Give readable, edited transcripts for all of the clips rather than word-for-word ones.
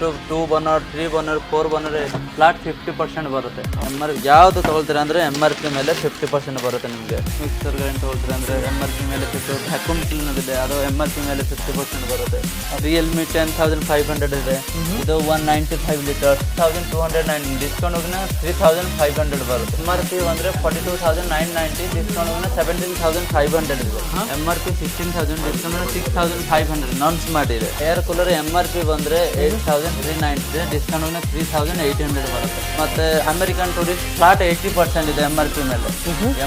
To 2 burner 3 burner 4 burner flat 50% ಬರುತ್ತೆ. MRP ಯಾವುದು ತೊಗೊಳ್ತೀರಾ ಅಂದರೆ MRP ಮೇಲೆ 50% ಬರುತ್ತೆ ನಿಮಗೆ. ಮಿಕ್ಸರ್ ಗ್ರೈಂಡ್ ತೊಗೊಳ್ತೀರಾ ಅಂದರೆ MRP ಮೇಲೆ 50, ವ್ಯಾಕ್ಯೂಮ್ ಕ್ಲೀನರ್ ಇದೆ ಅದು MRP ಮೇಲೆ 50% ಬರುತ್ತೆ. ರಿಯಲ್ಮಿ 10,500 ಇದೆ, ಇದು 195 ಲೀಟರ್ 1290, ಡಿಸ್ಕೌಂಟ್ ಹೋಗಿನ 3,500 ಬರುತ್ತೆ. MRP ಅಂದರೆ 42,990, ಡಿಸ್ಕೌಂಟ್ ಹೋಗಿನ 17,500 ಇದೆ. MRP 16,000, ಡಿಸ್ಕೌಂಟ್ 6,500 ನಾನ್ ಸ್ಮಾರ್ಟ್ ಇದೆ. ಏರ್ ಕೂಲರ್ MRP ಬಂದರೆ 8,390 ಇದೆ, ಡಿಸ್ಕೌಂಟ್ ಹೋಗಿನ 3,800 ಬರುತ್ತೆ. ಮತ್ತು ಅಮೆರಿಕನ್ ಟೂರಿಸ್ಟ್ ಫ್ಲಾಟ್ 80% ಇದೆ MRP ಮೇಲೆ.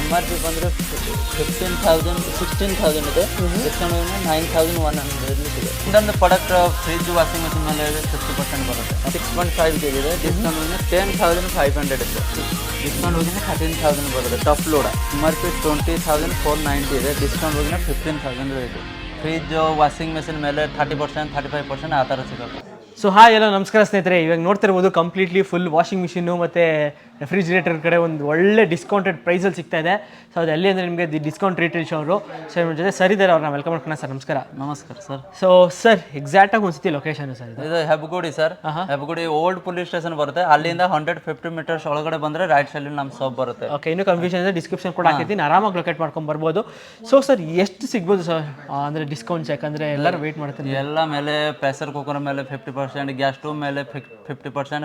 MRP ಬಂದರೆ 16,000 ಇದೆ, ಡಿಸ್ಕೌಂಟ್ ಹೋಗಿನ 9,100 ಇದೆ. ಇನ್ನೊಂದು ಪ್ರಾಡಕ್ಟ್ ಫ್ರಿಜ್ ವಾಷಿಂಗ್ ಮೆಷಿನ್ ಮೇಲೆ 50% ಬರುತ್ತೆ. 6.5 kg ಇದೆ, ಡಿಸ್ಕೌಂಟ್ ಹೋಗಿನ 10,500 ಇದೆ, ಡಿಸ್ಕೌಂಟ್ ಹೋಗಿನ 13,000 ಬರುತ್ತೆ. ಟಾಪ್ ಲೋಡ MRP 20,490 ಇದೆ, ಡಿಸ್ಕೌಂಟ್ ಹೋಗಿನ 15,000 ಇದೆ. ಫ್ರಿಜ್ ವಾಷಿಂಗ್ ಮೆಷಿನ್ ಮೇಲೆ 30%, 35% ಆ ಥರ ಸಿಗುತ್ತೆ. ಸೊ ಹಾಯ್ ಎಲ್ಲ ನಮಸ್ಕಾರ ಸ್ನೇಹಿತರೆ, ಇವಾಗ ನೋಡ್ತಿರ್ಬೋದು ಕಂಪ್ಲೀಟ್ಲಿ ಫುಲ್ ವಾಷಿಂಗ್ ಮಿಷಿನ್ನು ಮತ್ತು ರೆಫ್ರಿಜಿರೇಟರ್ ಕಡೆ ಒಂದು ಒಳ್ಳೆ ಡಿಸ್ಕೌಂಟೆಡ್ ಪ್ರೈಸಲ್ಲಿ ಸಿಗ್ತಾ ಇದೆ. ಸೊ ಅದು ಎಲ್ಲಿ ಅಂದರೆ ನಿಮಗೆ ಡಿಸ್ಕೌಂಟ್ ರಿಟೇಲ್ ಶೋ ಅವರು. ಸೊ ನಿಮ್ಮ ಜೊತೆ ಸರ್ ಇದ್ದಾರೆ, ಅವ್ರನ್ನ ವೆಲ್ಕಮ್ ಮಾಡ್ಕೊಳ್ಳೋಣ. ಸರ್ ನಮಸ್ಕಾರ. ನಮಸ್ಕಾರ ಸರ್. ಸೊ ಸರ್ ಎಕ್ಸಾಕ್ಟಾಗಿ ಒಂದ್ಸತಿ ಲೊಕೇಶನ್ ಸರ್ ಇದು Hebbagodi sir. Hebbagodi old police station ಬರುತ್ತೆ, ಅಲ್ಲಿಂದ 150 ಮೀಟರ್ಸ್ ಒಳಗಡೆ ಬಂದರೆ ರೈಟ್ ಸೈಡ್ ನಮ್ಮ ಶಾಪ್ ಬರುತ್ತೆ. ಓಕೆ, ಇನ್ನೂ ಕನ್ಫ್ಯೂಷನ್ ಇದೆ, ಡಿಸ್ಕ್ರಿಪ್ಷನ್ ಕೂಡ ಹಾಕಿದ್ದೀನಿ, ಆರಾಮಾಗಿ ಲೊಕೇಟ್ ಮಾಡ್ಕೊಂಡು ಬರ್ಬೋದು. ಸೊ ಸರ್ ಎಷ್ಟು ಸಿಗ್ಬೋದು ಸರ್ ಅಂದರೆ ಡಿಸ್ಕೌಂಟ್ಸ್? ಯಾಕಂದರೆ ಎಲ್ಲರೂ ವೆಯ್ಟ್ ಮಾಡ್ತೀನಿ. ಎಲ್ಲ ಮೇಲೆ ಪ್ರೆಷರ್ ಕುಕ್ಕರ್ ಮೇಲೆ 50%, ಗ್ಯಾಸ್ ಸ್ಟವ್ ಮೇಲೆ 50%,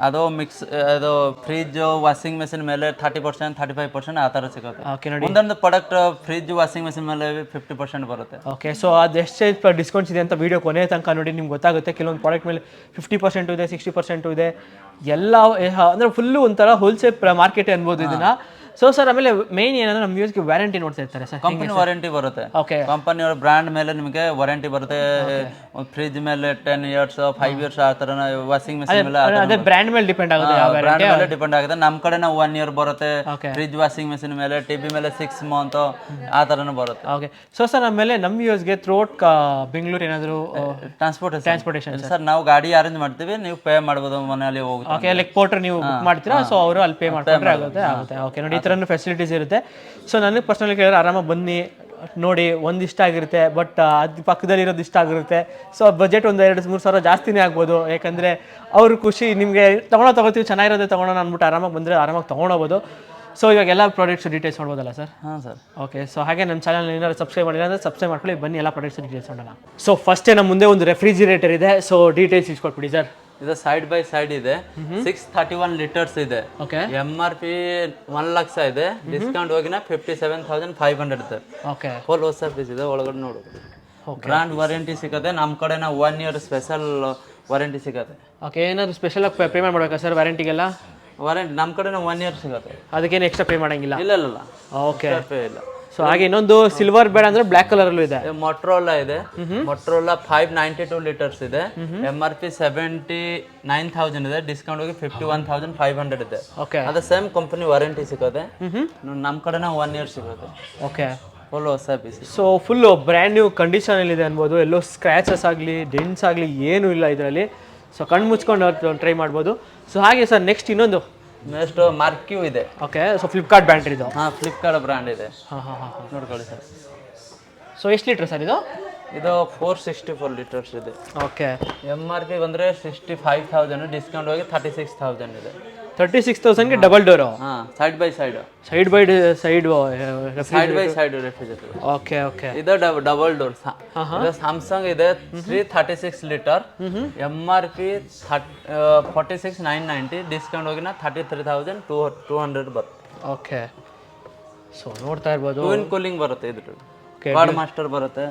ಅದು ಮಿಕ್ಸ್ ಅದು ಫ್ರಿಜ್ ವಾಷಿಂಗ್ ಮೆಷಿನ್ ಮೇಲೆ 30%, 35% ಆ ಥರ ಸಿಗುತ್ತೆ. ಓಕೆ ನೋಡಿ, ಒಂದೊಂದು ಪ್ರಾಡಕ್ಟ್ ಫ್ರಿಜ್ ವಾಷಿಂಗ್ ಮೆಷಿನ್ ಮೇಲೆ 50% ಬರುತ್ತೆ. ಓಕೆ, ಸೊ ಅದು ಎಷ್ಟು ಡಿಸ್ಕೌಂಟ್ಸ್ ಇದೆ ಅಂತ ವೀಡಿಯೋ ಕೊನೆ ತನಕ ನೋಡಿ, ನಿಮ್ಗೆ ಗೊತ್ತಾಗುತ್ತೆ. ಕೆಲವೊಂದು ಪ್ರಾಡಕ್ಟ್ ಮೇಲೆ 50% ಇದೆ, 60% ಇದೆ, ಎಲ್ಲ ಅಂದರೆ ಫುಲ್ಲು ಒಂಥರ ಹೋಲ್ಸೇಲ್ ಮಾರ್ಕೆಟ್ ಅನ್ಬೋದು ಇದನ್ನ. ಸೊ ಸರ್ ಆಮೇಲೆ ಮೇನ್ ಏನಂದ್ರೆ ನಮ್ಮ ಯೂಸ್ಗೆ ವ್ಯಾರಂಟಿ ನೋಡ್ತಾ ಇರ್ತಾರೆ ಸರ್. ಕಂಪನಿ ವಾರಂಟಿ ಬರುತ್ತೆ. ಓಕೆ, ಕಂಪನಿಯವರ ಬ್ರ್ಯಾಂಡ್ ಮೇಲೆ ನಿಮಗೆ ವಾರಂಟಿ ಬರುತ್ತೆ. ಫ್ರಿಜ್ ಮೇಲೆ 10 years 5 years ಆ ಥರ, ವಾಷಿಂಗ್ ಮೆಷಿನ್ ಮೇಲೆ ಅದೇ ಬ್ರ್ಯಾಂಡ್ ಮೇಲೆ ಡಿಪೆಂಡ್ ಆಗುತ್ತೆ, ಬ್ರ್ಯಾಂಡ್ ಮೇಲೆ ಡಿಪೆಂಡ್ ಆಗುತ್ತೆ. ನಮ್ಮ ಕಡೆ ನಾವು 1 year ಬರುತ್ತೆ. ಫ್ರಿಜ್ ವಾಷಿಂಗ್ ಮೆಷಿನ್ ಮೇಲೆ ಟಿವಿ ಮೇಲೆ 6 months ಆ ಥರನೂ ಬರುತ್ತೆ. ಓಕೆ, ಸೊ ಸರ್ ಆಮೇಲೆ ನಮ್ಮ ಯೂಸ್ಗೆ ಥ್ರೂಔಟ್ ಬೆಂಗಳೂರು ಏನಾದರೂ ಟ್ರಾನ್ಸ್ಪೋರ್ಟೇಷನ್ ಸರ್ ನಾವು ಗಾಡಿ ಅರೇಂಜ್ ಮಾಡ್ತೀವಿ, ನೀವು ಪೇ ಮಾಡ್ಬೋದು ಮನೆಯಲ್ಲಿ ಹೋಗಿ. ಓಕೆ, ಲೈಕ್ ಪೋರ್ಟರ್ ನೀವು ಬುಕ್ ಮಾಡ್ತೀರಾ, ಸೊ ಅವರು ಅಲ್ಲಿ ಪೇ ಮಾಡ್ಕೊಂಡ್ರೆ ಆಗುತ್ತೆ. ಓಕೆ ನೋಡಿ, ಈ ಥರ ಫೆಸಿಲಿಟೀಸ್ ಇರುತ್ತೆ. ಸೊ ನನಗೆ ಪರ್ಸನಲಿ ಕೇಳಿದ್ರೆ ಆರಾಮಾಗಿ ಬನ್ನಿ ನೋಡಿ, ಒಂದು ಇಷ್ಟ ಆಗಿರುತ್ತೆ, ಬಟ್ ಅದು ಪಕ್ಕದಲ್ಲಿರೋದು ಇಷ್ಟ ಆಗಿರುತ್ತೆ. ಸೊ ಬಜೆಟ್ ಒಂದು 2-3 ಸಾವಿರ ಜಾಸ್ತಿನೇ ಆಗ್ಬೋದು. ಯಾಕಂದರೆ ಅವ್ರ ಖುಷಿ, ನಿಮಗೆ ತೊಗೊಳ್ತೀವಿ ಚೆನ್ನಾಗಿರೋದೇ ತೊಗೊಳೋಣ ಅಂದ್ಬಿಟ್ಟು ಆರಾಮಾಗಿ ಬಂದರೆ ಆರಾಮಾಗಿ ತೊಗೊಳೋಬೋದು. ಸೊ ಇವಾಗ ಎಲ್ಲ ಪ್ರಾಡಕ್ಟ್ಸ್ ಡೀಟೇಲ್ಸ್ ನೋಡ್ಬೋದಲ್ಲ ಸರ್? ಹಾಂ ಸರ್. ಓಕೆ, ಸೊ ಹಾಗೆ ನಮ್ಮ ಚಾನಲ್ ಏನಾದ್ರು ಸಬ್ಸ್ಕ್ರೈಬ್ ಮಾಡಿಲ್ಲ ಅಂದರೆ ಸಬ್ಸ್ಕ್ರೈಬ್ ಮಾಡ್ಕೊಳ್ಳಿ, ಬನ್ನಿ ಎಲ್ಲ ಪ್ರಾಡಕ್ಟ್ಸ್ ಡೀಟೇಲ್ಸ್ ನೋಡೋಣ. ಸೊ ಫಸ್ಟೇ ನಮ್ಮ ಮುಂದೆ ಒಂದು ರೆಫ್ರಿಜಿರೇಟರ್ ಇದೆ. ಸೊ ಡೀಟೇಲ್ಸ್ ಇಸ್ಕೊಟ್ಬಿಡಿ ಸರ್. ಇದು ಸೈಡ್ ಬೈ ಸೈಡ್ ಇದೆ, 631 ಲೀಟರ್ಸ್ ಇದೆ. ಓಕೆ, MRP 1 ಲಕ್ಷ ಇದೆ, ಡಿಸ್ಕೌಂಟ್ ಹೋಗಿನ 57,500 ಇದೆ. ಓಕೆ, ಫುಲ್ ಹೊಸ ಪೀಸ್ ಇದೆ, ಒಳಗಡೆ ನೋಡು. ಬ್ರ್ಯಾಂಡ್ ವಾರಂಟಿ ಸಿಗುತ್ತೆ, ನಮ್ಮ ಕಡೆ ನಾವು 1 year ಸ್ಪೆಷಲ್ ವಾರಂಟಿ ಸಿಗುತ್ತೆ. ಓಕೆ, ಏನಾದ್ರು ಸ್ಪೆಷಲ್ ಆಗಿ ಪೇಮೆಂಟ್ ಮಾಡಬೇಕಾ ಸರ್ ವ್ಯಾರಂಟಿಗೆಲ್ಲ? ವಾರಂಟಿ ನಮ್ಮ ಕಡೆ 1 year ಸಿಗುತ್ತೆ, ಅದಕ್ಕೇನು ಎಕ್ಸ್ಟ್ರಾ ಪೇ ಮಾಡಂಗಿಲ್ಲ? ಇಲ್ಲ. ಓಕೆ, ಪೇ ಇಲ್ಲ. ಸೊ ಹಾಗೆ ಇನ್ನೊಂದು ಸಿಲ್ವರ್ ಬೇಡ ಅಂದ್ರೆ ಬ್ಲ್ಯಾಕ್ ಕಲರ್ ಅಲ್ಲೂ ಇದೆ. ಮೊಟ್ರೋಲಾ ಇದೆ, ಮೊಟ್ರೋಲಾ 592 ಲೀಟರ್ಸ್ ಇದೆ, MRP 79,000 ಇದೆ, ಡಿಸ್ಕೌಂಟ್ ಹೋಗಿ 51,500 ಇದೆ. ಓಕೆ, ಅದು ಸೇಮ್ ಕಂಪನಿ ವಾರಂಟಿ ಸಿಗುತ್ತೆ, ನಮ್ಮ ಕಡೆ 1 year ಸಿಗುತ್ತೆ. ಓಕೆ, ಫುಲ್ ಹೊಸ piece. So full brand new ಕಂಡೀಷನಲ್ಲಿ ಇದೆ ಅನ್ಬೋದು. ಎಲ್ಲೋ ಸ್ಕ್ರ್ಯಾಚಸ್ ಆಗಲಿ ಡೆಂಟ್ಸ್ ಆಗಲಿ ಏನೂ ಇಲ್ಲ ಇದರಲ್ಲಿ. ಸೊ ಕಣ್ಣು ಮುಚ್ಕೊಂಡು ಟ್ರೈ ಮಾಡ್ಬೋದು. ಸೊ ಹಾಗೆ ಸರ್ ನೆಕ್ಸ್ಟ್ ಇನ್ನೊಂದು ಮಾರ್ಕ್ಯೂ ಇದೆ. ಓಕೆ, ಸೊ ಫ್ಲಿಪ್ಕಾರ್ಟ್ ಬ್ರ್ಯಾಂಡ್ ಇದು? ಹಾಂ, ಫ್ಲಿಪ್ಕಾರ್ಟ್ ಬ್ರ್ಯಾಂಡ್ ಇದೆ. ಹಾಂ, ನೋಡ್ಕೊಳ್ಳಿ ಸರ್. ಸೊ ಎಷ್ಟು ಲೀಟರ್ ಸರ್ ಇದು? ಇದು 464 ಲೀಟರ್ಸ್ ಇದೆ. ಓಕೆ, MRP ಬಂದರೆ 65,000, ಡಿಸ್ಕೌಂಟ್ ಹೋಗಿ 36,000 ಇದೆ. 36,000ಗೆ ಡಬಲ್ ಡೋರು? ಹಾಂ, side by side refrigerator. Okay, ಇದು ಡಬಲ್ ಡೋರ್. ಇದು ಸ್ಯಾಮ್ಸಂಗ್ ಇದೆ, 336 ಲೀಟರ್, MRP 46,990, ಡಿಸ್ಕೌಂಟ್ ಹೋಗಿನ 33,200 ಬರುತ್ತೆ. ಓಕೆ, ಸೊ ನೋಡ್ತಾ ಇರ್ಬೋದು, ಟ್ವಿನ್ ಕೂಲಿಂಗ್ ಬರುತ್ತೆ, ಇದು ಕಾರ್ಡ್ ಮಾಸ್ಟರ್ ಬರುತ್ತೆ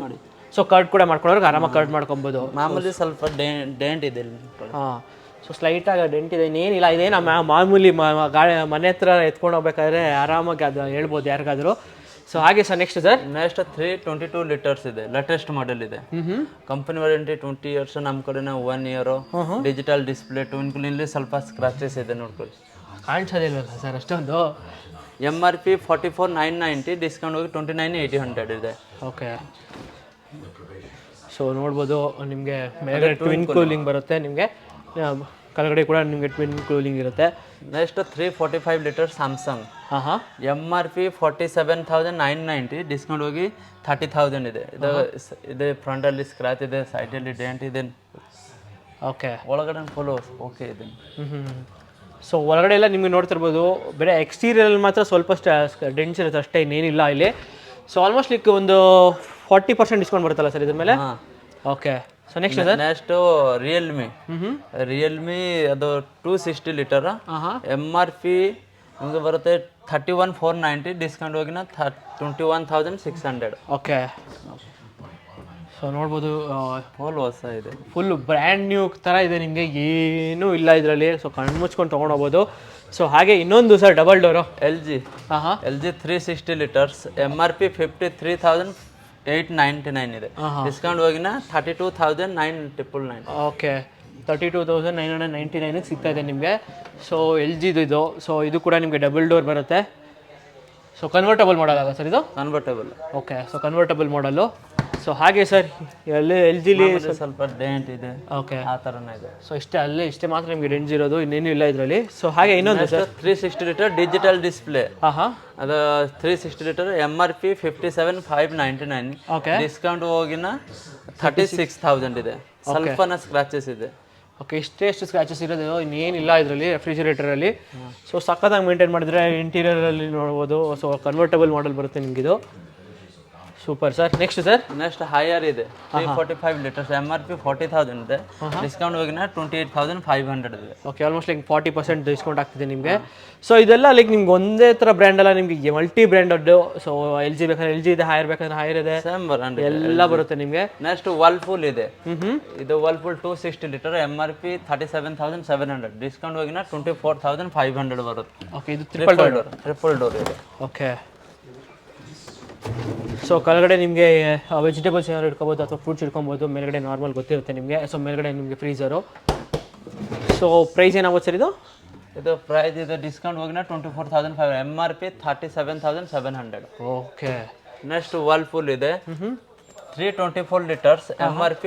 ನೋಡಿ. ಸೊ ಕರ್ಡ್ ಕೂಡ ಮಾಡ್ಕೊಳ್ಳೋರ್ಗೆ ಆರಾಮಾಗಿ ಕರ್ಡ್ ಮಾಡ್ಕೊಬೋದು. ಮಾಮೂಲಿ ಸ್ವಲ್ಪ ಡೆಂಟ್ ಇದೆ. ಹಾಂ, ಸೊ ಸ್ಲೈಟಾಗಿ ಡೆಂಟ್ ಇದೆ, ಇನ್ನೇನಿಲ್ಲ. ಇದೇನು ಮಾಮೂಲಿ ಗಾಳಿ ಮನೆ ಹತ್ರ ಎತ್ಕೊಂಡು ಹೋಗ್ಬೇಕಾದ್ರೆ ಆರಾಮಾಗಿ ಅದು ಹೇಳ್ಬೋದು ಯಾರಿಗಾದರೂ. ಸೊ ಹಾಗೆ ಸರ್ ನೆಕ್ಸ್ಟ್ 322 ಲೀಟರ್ಸ್ ಇದೆ, ಲೇಟೆಸ್ಟ್ ಮಾಡೆಲ್ ಇದೆ. ಕಂಪನಿ ವಾರಂಟಿ 20 years, ನಮ್ಮ ಕಡೆ 1 year. Digital display, twin cooling, ಸ್ವಲ್ಪ ಸ್ಕ್ರಾಚಸ್ ಇದೆ, ನೋಡ್ಕೊಳ್ಳಿ. ಕಾಣಿಸೋದಿಲ್ವಲ್ಲ ಸರ್ ಅಷ್ಟೊಂದು? MRP 44,990, ಡಿಸ್ಕೌಂಟ್ ಹೋಗಿ 29,800 ಇದೆ. ಓಕೆ, ಸೊ ನೋಡ್ಬೋದು ನಿಮಗೆ ಮೇಲ್ಗಡೆ ಟ್ವಿನ್ ಕೂಲಿಂಗ್ ಬರುತ್ತೆ, ನಿಮಗೆ ಕೆಳಗಡೆ ಕೂಡ ನಿಮಗೆ ಟ್ವಿನ್ ಕೂಲಿಂಗ್ ಇರುತ್ತೆ. Next 345 litre Samsung. MRP 47,990, discount ಹೋಗಿ 30,000 ಇದೆ. ಇದು ಫ್ರಂಟಲ್ಲಿ ಸ್ಕ್ರಾಚ್ ಇದೆ, ಸೈಡಲ್ಲಿ ಡೆಂಟ್ ಇದೆ. ಓಕೆ. ಒಳಗಡೆ ಫುಲ್ ಓಕೆ ಇದೆ. ಸೊ ಒಳಗಡೆ ಎಲ್ಲ ನಿಮಗೆ ನೋಡ್ತಿರ್ಬೋದು, ಬೇರೆ ಎಕ್ಸ್ಟೀರಿಯರ್ ಮಾತ್ರ ಸ್ವಲ್ಪ ಡೆನ್ಸ್ ಇರುತ್ತೆ ಅಷ್ಟೇ, ಇನ್ನೇನಿಲ್ಲ ಇಲ್ಲಿ. ಸೊ ಆಲ್ಮೋಸ್ಟ್ ಲೈಕ್ ಒಂದು 40% ಡಿಸ್ಕೌಂಟ್ ಬರುತ್ತಲ್ಲ ಸರ್ ಇದ್ರ ಮೇಲೆ? Okay. So next sir? Next Realme ಅದು 260 ಲೀಟರ್ MRP ನಿಮಗೆ ಬರುತ್ತೆ 31,490, ಡಿಸ್ಕೌಂಟ್ ಹೋಗಿನ 21,600. ಓಕೆ. ಸೊ ನೋಡ್ಬೋದು ಫುಲ್ ಹೊಸ ಇದೆ, ಫುಲ್ ಬ್ರ್ಯಾಂಡ್ ನ್ಯೂ ಥರ ಇದೆ, ನಿಮಗೆ ಏನೂ ಇಲ್ಲ ಇದರಲ್ಲಿ. ಸೊ ಕಣ್ಣು ಮುಚ್ಕೊಂಡು ತೊಗೊಂಡೋಗ್ಬೋದು. ಸೊ ಹಾಗೆ ಇನ್ನೊಂದು sir double door LG 360 litres MRP 53,899 ಇದೆ, ಡಿಸ್ಕೌಂಟ್ ಹೋಗಿನ 32,999. ಓಕೆ, 32,999 ಸಿಗ್ತಾ ಇದೆ ನಿಮಗೆ. ಸೊ LG ಇದು. ಸೊ ಇದು ಕೂಡ ನಿಮಗೆ ಡಬಲ್ ಡೋರ್ ಬರುತ್ತೆ. ಸೊ ಕನ್ವರ್ಟಬಲ್ ಮಾಡಲ್ ಅಲ್ಲ ಸರ್ ಇದು? ಕನ್ವರ್ಟಬಲ್. ಓಕೆ. ಸೊ ಕನ್ವರ್ಟಬಲ್ ಮಾಡಲು. ಸೊ ಹಾಗೆ ಸರ್ LGಲಿ ಸ್ವಲ್ಪ ಡೆಂಟ್ ಇದೆ. ಓಕೆ, ಆ ಥರನೇ ಇದೆ. ಸೊ ಇಷ್ಟೇ ಮಾತ್ರ ನಿಮಗೆ ರೆಂಜ್ ಇರೋದು, ಇನ್ನೇನು ಇಲ್ಲ ಇದರಲ್ಲಿ. ಸೊ ಹಾಗೆ ಇನ್ನೊಂದು ಸರ್ 360 ಲೀಟರ್ ಡಿಜಿಟಲ್ ಡಿಸ್ಪ್ಲೇ. ಹಾಂ, ಅದು 360 ಲೀಟರ್ MRP 57,599. ಓಕೆ, ಡಿಸ್ಕೌಂಟ್ ಹೋಗಿನ 36,000 ಇದೆ. ಸ್ವಲ್ಪನ ಸ್ಕ್ರಾಚಸ್ ಇದೆ. ಓಕೆ, ಎಷ್ಟು ಸ್ಕ್ರಾಚಸ್ ಇರೋದು, ಇನ್ನೇನಿಲ್ಲ ಇದರಲ್ಲಿ ರೆಫ್ರಿಜರೇಟರಲ್ಲಿ. ಸೊ ಸಖತ್ತಾಗಿ ಮೇಂಟೈನ್ ಮಾಡಿದ್ರೆ ಇಂಟೀರಿಯರಲ್ಲಿ ನೋಡ್ಬೋದು. ಸೊ ಕನ್ವರ್ಟಬಲ್ ಮಾಡಲ್ ಬರುತ್ತೆ ನಿಮಗಿದು. Super sir. Next sir? Next Haier ಇದೆ 345 ಲೀಟರ್ಸ್ MRP 40,000 ಇದೆ, ಡಿಸ್ಕೌಂಟ್ ಹೋಗಿನ 28,500 ಇದೆ. ಓಕೆ, ಆಲ್ಮೋಸ್ಟ್ ಲೈಕ್ 40% ಡಿಸ್ಕೌಂಟ್ ಆಗ್ತಿದೆ ನಿಮಗೆ. ಸೊ ಇದೆಲ್ಲ ಲೈಕ್ ನಿಮ್ಗೆ ಒಂದೇ ಥರ ಬ್ರ್ಯಾಂಡ್ ಅಲ್ಲ, ನಿಮಗೆ ಮಲ್ಟಿ ಬ್ರ್ಯಾಂಡದ್ದು. ಸೊ LG ಬೇಕಾದ್ರೆ LG ಇದೆ, ಹೈಯರ್ ಬೇಕಾದ್ರೆ ಹೈಯರ್ ಇದೆ, ಸೇಮ್ ಬ್ರ್ಯಾಂಡ್ ಎಲ್ಲ ಬರುತ್ತೆ ನಿಮಗೆ. ನೆಕ್ಸ್ಟ್ ವರ್ಲ್ಪೂಲ್ ಇದೆ. ಇದು ವರ್ಲ್ಪೂಲ್ 260 ಲೀಟರ್ MRP 37,700, ಡಿಸ್ಕೌಂಟ್ ಹೋಗಿನ 24,500 ಬರುತ್ತೆ. ಓಕೆ, ಇದು ಟ್ರಿಪಲ್ ಡೋರ್ ಇದೆ. ಓಕೆ. ಸೊ ಕೆಳಗಡೆ ನಿಮಗೆ ವೆಜಿಟೇಬಲ್ಸ್ ಏನಾದ್ರು ಇಟ್ಕೋಬೋದು ಅಥವಾ ಫ್ರೂಟ್ಸ್ ಇಟ್ಕೊಬೋದು. ಮೇಲ್ಗಡೆ ನಾರ್ಮಲ್ ಗೊತ್ತಿರುತ್ತೆ ನಿಮಗೆ. ಸೊ ಮೇಲ್ಗಡೆ ನಿಮಗೆ ಫ್ರೀಸರು. ಸೊ ಪ್ರೈಸ್ ಏನಾಗುತ್ತೆ ಸರ್ ಇದು? ಇದು ಪ್ರೈಸ್ ಇದೆ ಡಿಸ್ಕೌಂಟ್ ಹೋಗಿನ 24,500, MRP 37,700. ಓಕೆ. ನೆಕ್ಸ್ಟ್ ವರ್ಲ್ಪೂಲ್ ಇದೆ 324 ಲೀಟರ್ಸ್ MRP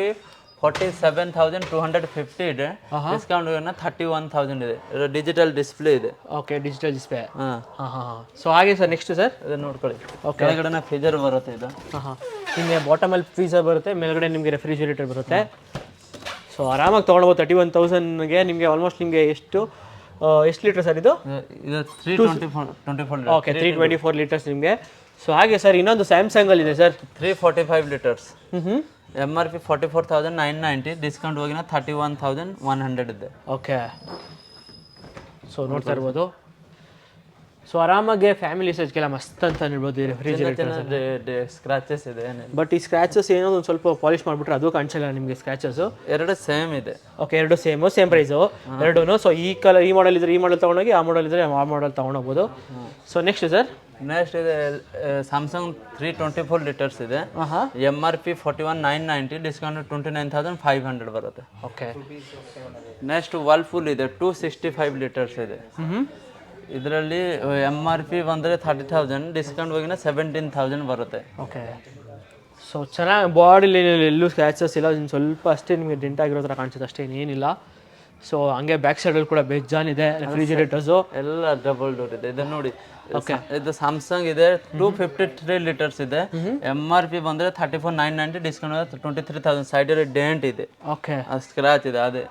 47,250 ಇದೆ, ಡಿಸ್ಕೌಂಟ್ ಹೋಗಿನ 31,000 ಇದೆ. ಇದು ಡಿಜಿಟಲ್ ಡಿಸ್ಪ್ಲೇ ಇದೆ. Okay, digital display. ಸೊ ಹಾಗೆ ಸರ್ ನೆಕ್ಸ್ಟ್ ಸರ್ ಇದನ್ನ ನೋಡ್ಕೊಳ್ಳಿ. ಓಕೆ, ಕೆಳಗಡೆ ಫ್ರೀಜರ್ ಬರುತ್ತೆ ಇದು. ನಿಮಗೆ ಬಾಟಮಲ್ಲಿ ಫ್ರೀಜರ್ ಬರುತ್ತೆ, ಮೇಲ್ಗಡೆ ನಿಮಗೆ ರೆಫ್ರಿಜರೇಟರ್ ಬರುತ್ತೆ. ಸೊ ಆರಾಮಾಗಿ ತೊಗೊಳ್ಬೋದು. 31,000ಗೆ ನಿಮಗೆ ಆಲ್ಮೋಸ್ಟ್ ನಿಮಗೆ ಎಷ್ಟು ಲೀಟರ್ ಸರ್ ಇದು? ಇದು 324. ಓಕೆ, 324 ಲೀಟರ್ಸ್ ನಿಮಗೆ. ಸೊ ಹಾಗೆ ಸರ್ ಇನ್ನೊಂದು ಸ್ಯಾಮ್ಸಂಗಲ್ಲಿ ಇದೆ ಸರ್ 345 ಲೀಟರ್ಸ್ MRP 44,990, ಡಿಸ್ಕೌಂಟ್ ಹೋಗಿನ 31,100 ಇದೆ. ಓಕೆ. ಸೊ ನೋಡ್ತಾ ಇರ್ಬೋದು. ಸೊ ಆರಾಮಾಗಿ ಫ್ಯಾಮಿಲಿ ಸೈಜ್ಗೆಲ್ಲ ಮಸ್ತ್ ಅಂತ ಹೇಳ್ಬೋದು ಈ ರೆಫ್ರಿಜರೇಟರ್. ಸ್ಕ್ರಾಚಸ್ ಇದೆ, ಬಟ್ ಈ ಸ್ಕ್ರಾಚಸ್ ಏನೋ ಒಂದು ಸ್ವಲ್ಪ ಪಾಲಿಶ್ ಮಾಡಿಬಿಟ್ರೆ ಅದು ಕಾಣಿಸಲ್ಲ ನಿಮಗೆ ಸ್ಕ್ರಾಚಸ್. ಎರಡು ಸೇಮ್ ಇದೆ. ಓಕೆ, ಎರಡು ಸೇಮ್ ಪ್ರೈಸು ಎರಡೂ. ಸೊ ಈ ಮಾಡೆಲ್ ಇದ್ರೆ ಈ ಮಾಡೆಲ್ ತೊಗೊಂಡೋಗಿ, ಆ ಮಾಡೆಲ್ ಇದ್ರೆ ಆ ಮಾಡೆಲ್ ತೊಗೊಂಡೋಗ್ಬೋದು. So next sir? ನೆಕ್ಸ್ಟ್ ಇದೆ ಸ್ಯಾಮ್ಸಂಗ್ 324 ಲೀಟರ್ಸ್ ಇದೆ, MRP 41,990, ಡಿಸ್ಕೌಂಟ್ 29,500 ಬರುತ್ತೆ. ಓಕೆ. ನೆಕ್ಸ್ಟ್ ವರ್ಲ್ಪೂಲ್ ಇದೆ 265 ಲೀಟರ್ಸ್ ಇದೆ. ಇದರಲ್ಲಿ MRP ಬಂದರೆ 30,000, ಡಿಸ್ಕೌಂಟ್ ಹೋಗಿನ 17,000 ಬರುತ್ತೆ. ಓಕೆ. ಸೊ ಚೆನ್ನಾಗಿ ಬಾಡಿಲಿ ಎಲ್ಲೂ ಸ್ಕ್ರ್ಯಾಚಸ್ ಇಲ್ಲ, ಇನ್ನು ಸ್ವಲ್ಪ ಅಷ್ಟೇ ನಿಮಗೆ ಡೆಂಟ್ ಆಗಿರೋ ಥರ ಕಾಣಿಸುತ್ತೆ, ಅಷ್ಟೇ ಏನಿಲ್ಲ. ಸೊ ಹಂಗೆ ಬ್ಯಾಕ್ ಸೈಡಲ್ಲಿ ಕೂಡ ಬೇಜಾನಿದೆ ರೆಫ್ರಿಜರೇಟರ್ಸು, ಎಲ್ಲ ಡಬಲ್ ಡೋರ್ ಇದೆ. ಇದನ್ನು ನೋಡಿ. ಓಕೆ, ಇದು ಸ್ಯಾಮ್ಸಂಗ್ ಇದೆ 253 ಲೀಟರ್ಸ್ ಇದೆ, MRP ಬಂದರೆ 34,990, ಡಿಸ್ಕೌಂಟ್ 23,000. ಸೈಡಲ್ಲಿ ಡೆಂಟ್ ಇದೆ. ಓಕೆ, ಸ್ಕ್ರಾಚ್ ಇದೆ ಅದೇ.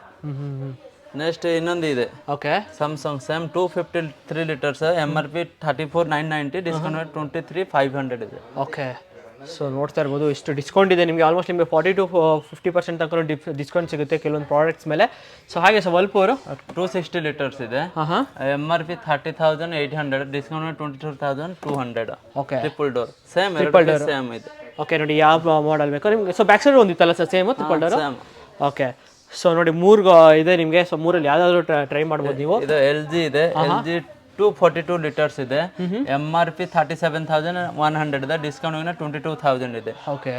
ನೆಕ್ಸ್ಟ್ ಇನ್ನೊಂದು ಇದೆ. Okay, Samsung same 253 litres MRP 34,990, discount 23,500 ಇದೆ. ಓಕೆ. ಸೊ ನೋಡ್ತಾ ಇರ್ಬೋದು ಇಷ್ಟು ಡಿಸ್ಕೌಂಟ್ ಇದೆ ನಿಮಗೆ. ಆಲ್ಮೋಸ್ಟ್ ನಿಮಗೆ 40 to 50% ತನಕ ಡಿಸ್ಕೌಂಟ್ ಸಿಗುತ್ತೆ ಕೆಲವೊಂದು ಪ್ರಾಡಕ್ಟ್ಸ್ ಮೇಲೆ. ಸೊ ಹಾಗೆ ಸರ್ ವರ್ಲ್ಪೂಲ್ 260 ಲೀಟರ್ಸ್ ಇದೆ, MRP 30,800, discount 22,200. Okay, triple door same same ಇದೆ. ಓಕೆ, ನೋಡಿ ಯಾವ ಮಾಡಲ್ ಬೇಕು ನಿಮಗೆ. ಸೊ ಬ್ಯಾಕ್ ಸೈಡ್ ಒಂದಿತ್ತಲ್ಲ sir same triple door? Okay. So ನೋಡಿ 3 ಇದೆ ನಿಮಗೆ. ಸೊ 3ಅಲ್ಲಿ ಯಾವ್ದಾದ್ರು ಟ್ರೈ ಮಾಡ್ಬೋದು ನೀವು. ಇದು LG ಇದೆ, LG 242 ಲೀಟರ್ಸ್ ಇದೆ, MRP 37,100 ಇದೆ, ಡಿಸ್ಕೌಂಟ್ ಹೋಗಿನ 22,000 ಇದೆ. ಓಕೆ,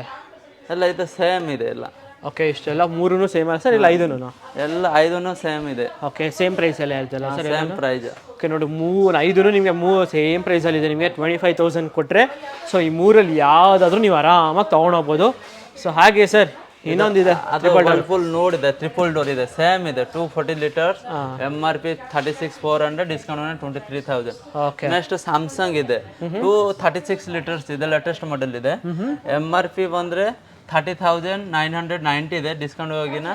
ಎಲ್ಲ ಇದು ಸೇಮ್ ಇದೆ ಎಲ್ಲ. ಓಕೆ, ಇಷ್ಟೆಲ್ಲ 3 ಸೇಮ್ ಅಲ್ಲ ಸರ್? ಇಲ್ಲ 5 ಎಲ್ಲ 5 ಸೇಮ್ ಇದೆ. ಓಕೆ, ಸೇಮ್ ಪ್ರೈಸ್ ಎಲ್ಲ ಹೇಳ್ತಲ್ಲ ಸರ್? Same price. ಓಕೆ, ನೋಡಿ 5 ನಿಮಗೆ ಸೇಮ್ ಪ್ರೈಸಲ್ಲಿ ಇದೆ ನಿಮಗೆ. 25,000 ಕೊಟ್ಟರೆ ಸೊ ಈ 3ಅಲ್ಲಿ ಯಾವುದಾದ್ರೂ ನೀವು ಆರಾಮಾಗಿ ತೊಗೊಂಡೋಗ್ಬೋದು. ಸೊ ಹಾಗೆ ಸರ್ ಇನ್ನೊಂದಿದೆ ಫುಲ್ ನೋಡಿದೆ, ಟ್ರಿಪಲ್ ಡೋರ್ ಇದೆ, ಸೇಮ್ ಇದೆ 240 litres, MRP 36,400, discount 23,000. Okay. Next Samsung ಇದೆ 236 ಲೀಟರ್ಸ್ ಇದೆ, ಲೇಟೆಸ್ಟ್ ಮಾಡೆಲ್ ಇದೆ, MRP ಬಂದ್ರೆ 30,990 ಇದೆ, ಡಿಸ್ಕೌಂಟ್ ಹೋಗಿನ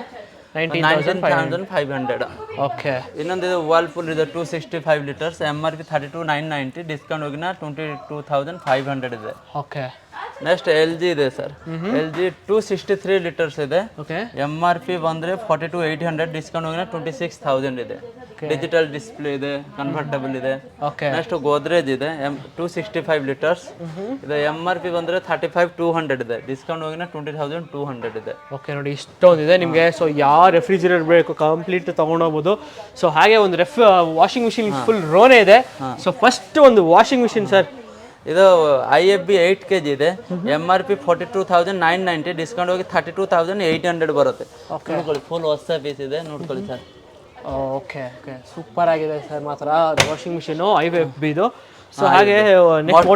19,500. ಓಕೆ ಇನ್ನೊಂದು ವರ್ಲ್ಪೂಲ್ ಇದೆ 265 ಲೀಟರ್ಸ್, MRP 32,990, ಡಿಸ್ಕೌಂಟ್ ಹೋಗಿನ 22,500 ಇದೆ. ಓಕೆ ನೆಕ್ಸ್ಟ್ LG ಇದೆ ಸರ್, LG 263 ಲೀಟರ್ಸ್ ಇದೆ, ಓಕೆ MRP ಬಂದರೆ 42,800, ಡಿಸ್ಕೌಂಟ್ ಹೋಗಿನ 26,000 ಇದೆ. ಡಿಜಿಟಲ್ ಡಿಸ್ಪ್ಲೇ ಇದೆ, ಕನ್ವರ್ಟಬಲ್ ಇದೆ. ಓಕೆ ನೆಕ್ಸ್ಟ್ ಗೋದ್ರೇಜ್ ಇದೆ 265 ಲೀಟರ್ಸ್, ಇದು MRP ಬಂದರೆ 35,200 ಇದೆ, ಡಿಸ್ಕೌಂಟ್ ಹೋಗಿನ 20,200 ಇದೆ. ಓಕೆ ನೋಡಿ ಇಷ್ಟೊಂದಿದೆ ನಿಮಗೆ. ಸೊ ಯಾವ ರೆಫ್ರಿಜಿರೇಟರ್ ಬೇಕು ಕಂಪ್ಲೀಟ್ ತೊಗೊಂಡೋಗ್ಬೋದು. ಸೊ ಹಾಗೆ ಒಂದು ವಾಷಿಂಗ್ ಮಿಷಿನ್ ಫುಲ್ ರೋನೇ ಇದೆ. ಸೊ ಫಸ್ಟ್ ಒಂದು ವಾಷಿಂಗ್ ಮಿಷಿನ್ ಸರ್, ಇದು IFB 8 kg ಇದೆ, MRP 42,990, ಡಿಸ್ಕೌಂಟ್ ಹೋಗಿ 32,800 ಬರುತ್ತೆ. ನೋಡ್ಕೊಳ್ಳಿ, ಫುಲ್ ಹೊಸ ಪೀಸ್ ಇದೆ, ನೋಡ್ಕೊಳ್ಳಿ ಸರ್. ಓಕೆ ಓಕೆ ಸೂಪರ್ ಆಗಿದೆ ಸರ್ ಮಾತ್ರ ವಾಷಿಂಗ್ ಮಿಷಿನು IFB ಇದು. ಸೊ ಹಾಗೆ next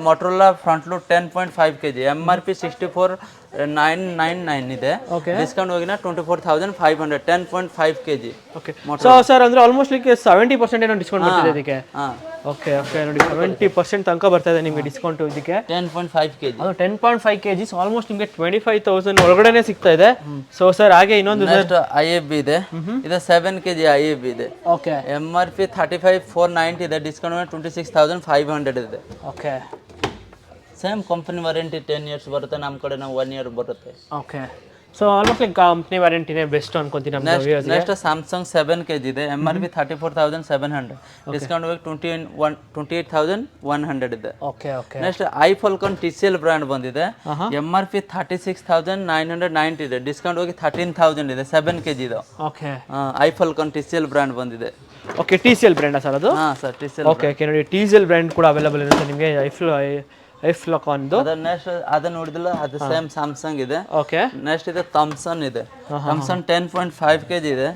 Motorola front load 10.5 kg, MRP 64,999 ಇದೆ, ಡಿಸ್ಕೌಂಟ್ ಹೋಗಿನ 24,500, 10.5 kg. ಓಕೆ ಸೊ ಸರ್ ಅಂದರೆ ಆಲ್ಮೋಸ್ಟ್ ಲೈಕ್ 70% ಏನೋ ಡಿಸ್ಕೌಂಟ್ ಬರ್ತಿದೆ ಇದಕ್ಕೆ. ಓಕೆ ಓಕೆ ನೋಡಿ 70% ತನಕ ಬರ್ತಾ ಇದೆ ನಿಮಗೆ ಡಿಸ್ಕೌಂಟ್ ಇದಕ್ಕೆ. 10.5 kg, ಅದು 10.5 kg, ಸೊ ಆಲ್ಮೋಸ್ಟ್ ನಿಮಗೆ 25,000 ಒಳಗಡೆನೆ ಸಿಗ್ತಾ ಇದೆ. ಸೊ ಸರ್ ಹಾಗೆ ಇನ್ನೊಂದು IFB ಇದೆ, ಇದು 7 kg IFB ಇದೆ. ಓಕೆ MRP 35,490 ಇದೆ, ಡಿಸ್ಕೌಂಟ್ 26,500 ಇದೆ. Okay same company warranty 10 years ಬರುತ್ತೆ, ನಮ್ಮ ಕಡೆ ನಾವು 1 ಇಯರ್ ಬರುತ್ತೆ. Okay so almost like company ವಾರಂಟಿನೇ ಬೆಸ್ಟ್ ಅನ್ಕೊಂತೀನಿ ನಮ್ಮ ವ್ಯೂವರ್ಸ್. ನೆಕ್ಸ್ಟ್ ಸ್ಯಾಮ್ಸಂಗ್ 7 kg ಇದೆ, MRP 34,700, ಡಿಸ್ಕೌಂಟ್ ಹೋಗಿ 28,100 ಇದೆ. Okay okay next iFFALCON TCL brand ಬಂದಿದೆ, MRP 36,990 ಇದೆ, ಡಿಸ್ಕೌಂಟ್ ಹೋಗಿ 13,000 ಇದೆ, 7 kg ಇದು. ಓಕೆ ಐಫಾಲ್ಕಾನ್ TCL ಬ್ರ್ಯಾಂಡ್ ಬಂದಿದೆ. ಓಕೆ TCL ಬ್ರ್ಯಾಂಡಾ ಸರ್ ಅದು? ಹಾಂ ಸರ್ TCL. ಓಕೆ ಓಕೆ ನೋಡಿ TCL ಬ್ರ್ಯಾಂಡ್ ಕೂಡ ಅವೈಲೇಬಲ್ ಇರುತ್ತೆ ನಿಮಗೆ. ಐಫ್ಲಾಕಾನ್ದು ನೆಕ್ಸ್ಟ್ ಅದನ್ನ ನೋಡಿದಿಲ್ಲ, ಅದು ಸೇಮ್ ಸ್ಯಾಮ್ಸಂಗ್ ಇದೆ. ಓಕೆ ನೆಕ್ಸ್ಟ್ ಇದೆ ಥಾಮ್ಸನ್ ಇದೆ, ಥಾಮ್ಸನ್ 10.5 kg ಇದೆ,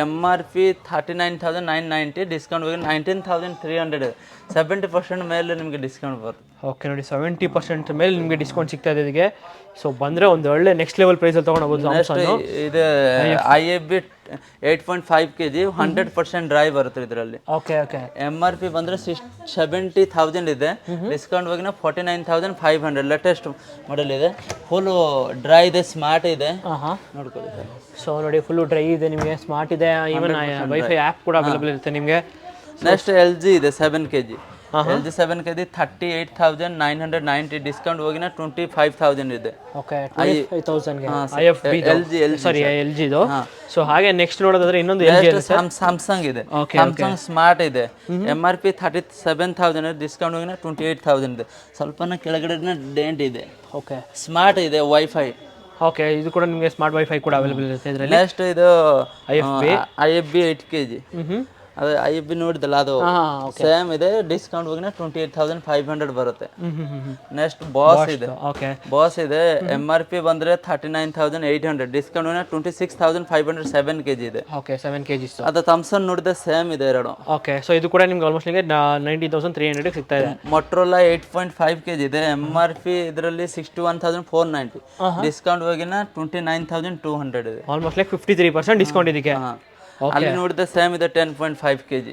MRP 39,990, ಡಿಸ್ಕೌಂಟ್ ಹೋಗಿ 19,300 ಇದೆ, 70% ಮೇಲೆ ನಿಮಗೆ ಡಿಸ್ಕೌಂಟ್ ಬರುತ್ತೆ. ಓಕೆ ನೋಡಿ 70% ಮೇಲೆ ನಿಮಗೆ ಡಿಸ್ಕೌಂಟ್ ಸಿಗ್ತಾ ಇದೆ ಇದಕ್ಕೆ. ಸೊ ಬಂದರೆ ಒಂದು ಒಳ್ಳೆ ನೆಕ್ಸ್ಟ್ ಲೆವೆಲ್ ಪ್ರೈಸಲ್ಲಿ ತೊಗೊಂಡೋಗ್ಬೋದು. ಇದೆ IFB 8.5 kg, 100% ಡ್ರೈ ಬರುತ್ತೆ ಇದರಲ್ಲಿ. ಓಕೆ ಓಕೆ MRP ಬಂದರೆ 70,000 ಇದೆ, ಡಿಸ್ಕೌಂಟ್ ಹೋಗಿನ 49,500, ಲೇಟೆಸ್ಟ್ ಮಾಡೆಲ್ ಇದೆ, ಫುಲ್ ಡ್ರೈ ಇದೆ, ಸ್ಮಾರ್ಟ್ ಇದೆ, ನೋಡ್ಕೊಳ್ಳಿ ಸರ್. ಸೊ ನೋಡಿ ಫುಲ್ಲು ಡ್ರೈ ಇದೆ ನಿಮಗೆ, ಸ್ಮಾರ್ಟ್ ಇದೆ, ಈವನ್ ವೈಫೈ ಆ್ಯಪ್ ಕೂಡ ಅವೈಲೇಬಲ್ ಇರುತ್ತೆ ನಿಮಗೆ. ನೆಕ್ಸ್ಟ್ LG ಇದೆ 7 kg, LG 7 kg 38,990, ಡಿಸ್ಕೌಂಟ್ ಹೋಗಿನ 25,000 ಇದೆ. ಓಕೆ 25,000ಗೆ IFB ಸಾರಿ LG ಇದು. ಸೊ ಹಾಗೆ ನೆಕ್ಸ್ಟ್ ನೋಡೋದಾದ್ರೆ ಇನ್ನೊಂದು LG ಇದೆ, ಸ್ಯಾಮ್ಸಂಗ್ ಇದೆ, ಸ್ಯಾಮ್ಸಂಗ್ ಸ್ಮಾರ್ಟ್ ಇದೆ, MRP 37,000, ಡಿಸ್ಕೌಂಟ್ ಹೋಗಿನ 28,000 ಇದೆ, ಸ್ವಲ್ಪನ ಕೆಳಗಡೆ ಡೆಂಟ್ ಇದೆ. ಓಕೆ ಸ್ಮಾರ್ಟ್ ಇದೆ, ವೈಫೈ. ಓಕೆ ಇದು ಕೂಡ ನಿಮಗೆ ಸ್ಮಾರ್ಟ್ ವೈಫೈ ಕೂಡ ಅವೈಲೇಬಲ್ ಇರುತ್ತೆ ಇದರಲ್ಲಿ. ನೆಕ್ಸ್ಟ್ ಇದು IFB 8 kg, ಅದು IFB ನೋಡಿದಲ್ಲ, ಅದು ಸೇಮ್ ಇದೆ, ಡಿಸ್ಕೌಂಟ್ ಹೋಗಿನ 28,500 ಬರುತ್ತೆ. ನೆಕ್ಸ್ಟ್ ಬಾಸ್ ಇದೆ, ಬಾಸ್ ಇದೆ, MRP ಬಂದರೆ 39,800, ಡಿಸ್ಕೌಂಟ್ ಹೋಗಿನ 26,500, 7 kg ಇದೆ. Okay 7 kg. ಅದು ಥಾಮ್ಸನ್ ನೋಡಿದ್ರೆ ಸೇಮ್ ಇದೆ ಎರಡು. ಓಕೆ ಸೊ ಇದು ಕೂಡ ನಿಮ್ಗೆ ಆಲ್ಮೋಸ್ಟ್ 19,300 ಸಿಗ್ತಾ ಇದೆ. ಮೊಟ್ರೋಲಾ 8.5 kg ಇದೆ, MRP ಇದರಲ್ಲಿ 61,490, ಡಿಸ್ಕೌಂಟ್ ಹೋಗಿನ 29,200 ಇದೆ. ಆಲ್ಮೋಸ್ಟ್ 53% ಡಿಸ್ಕೌಂಟ್ ಇದಕ್ಕೆ. ಅಲ್ಲಿ ನೋಡಿದ್ರೆ ಸೇಮ್ ಇದೆ 10.5 kg.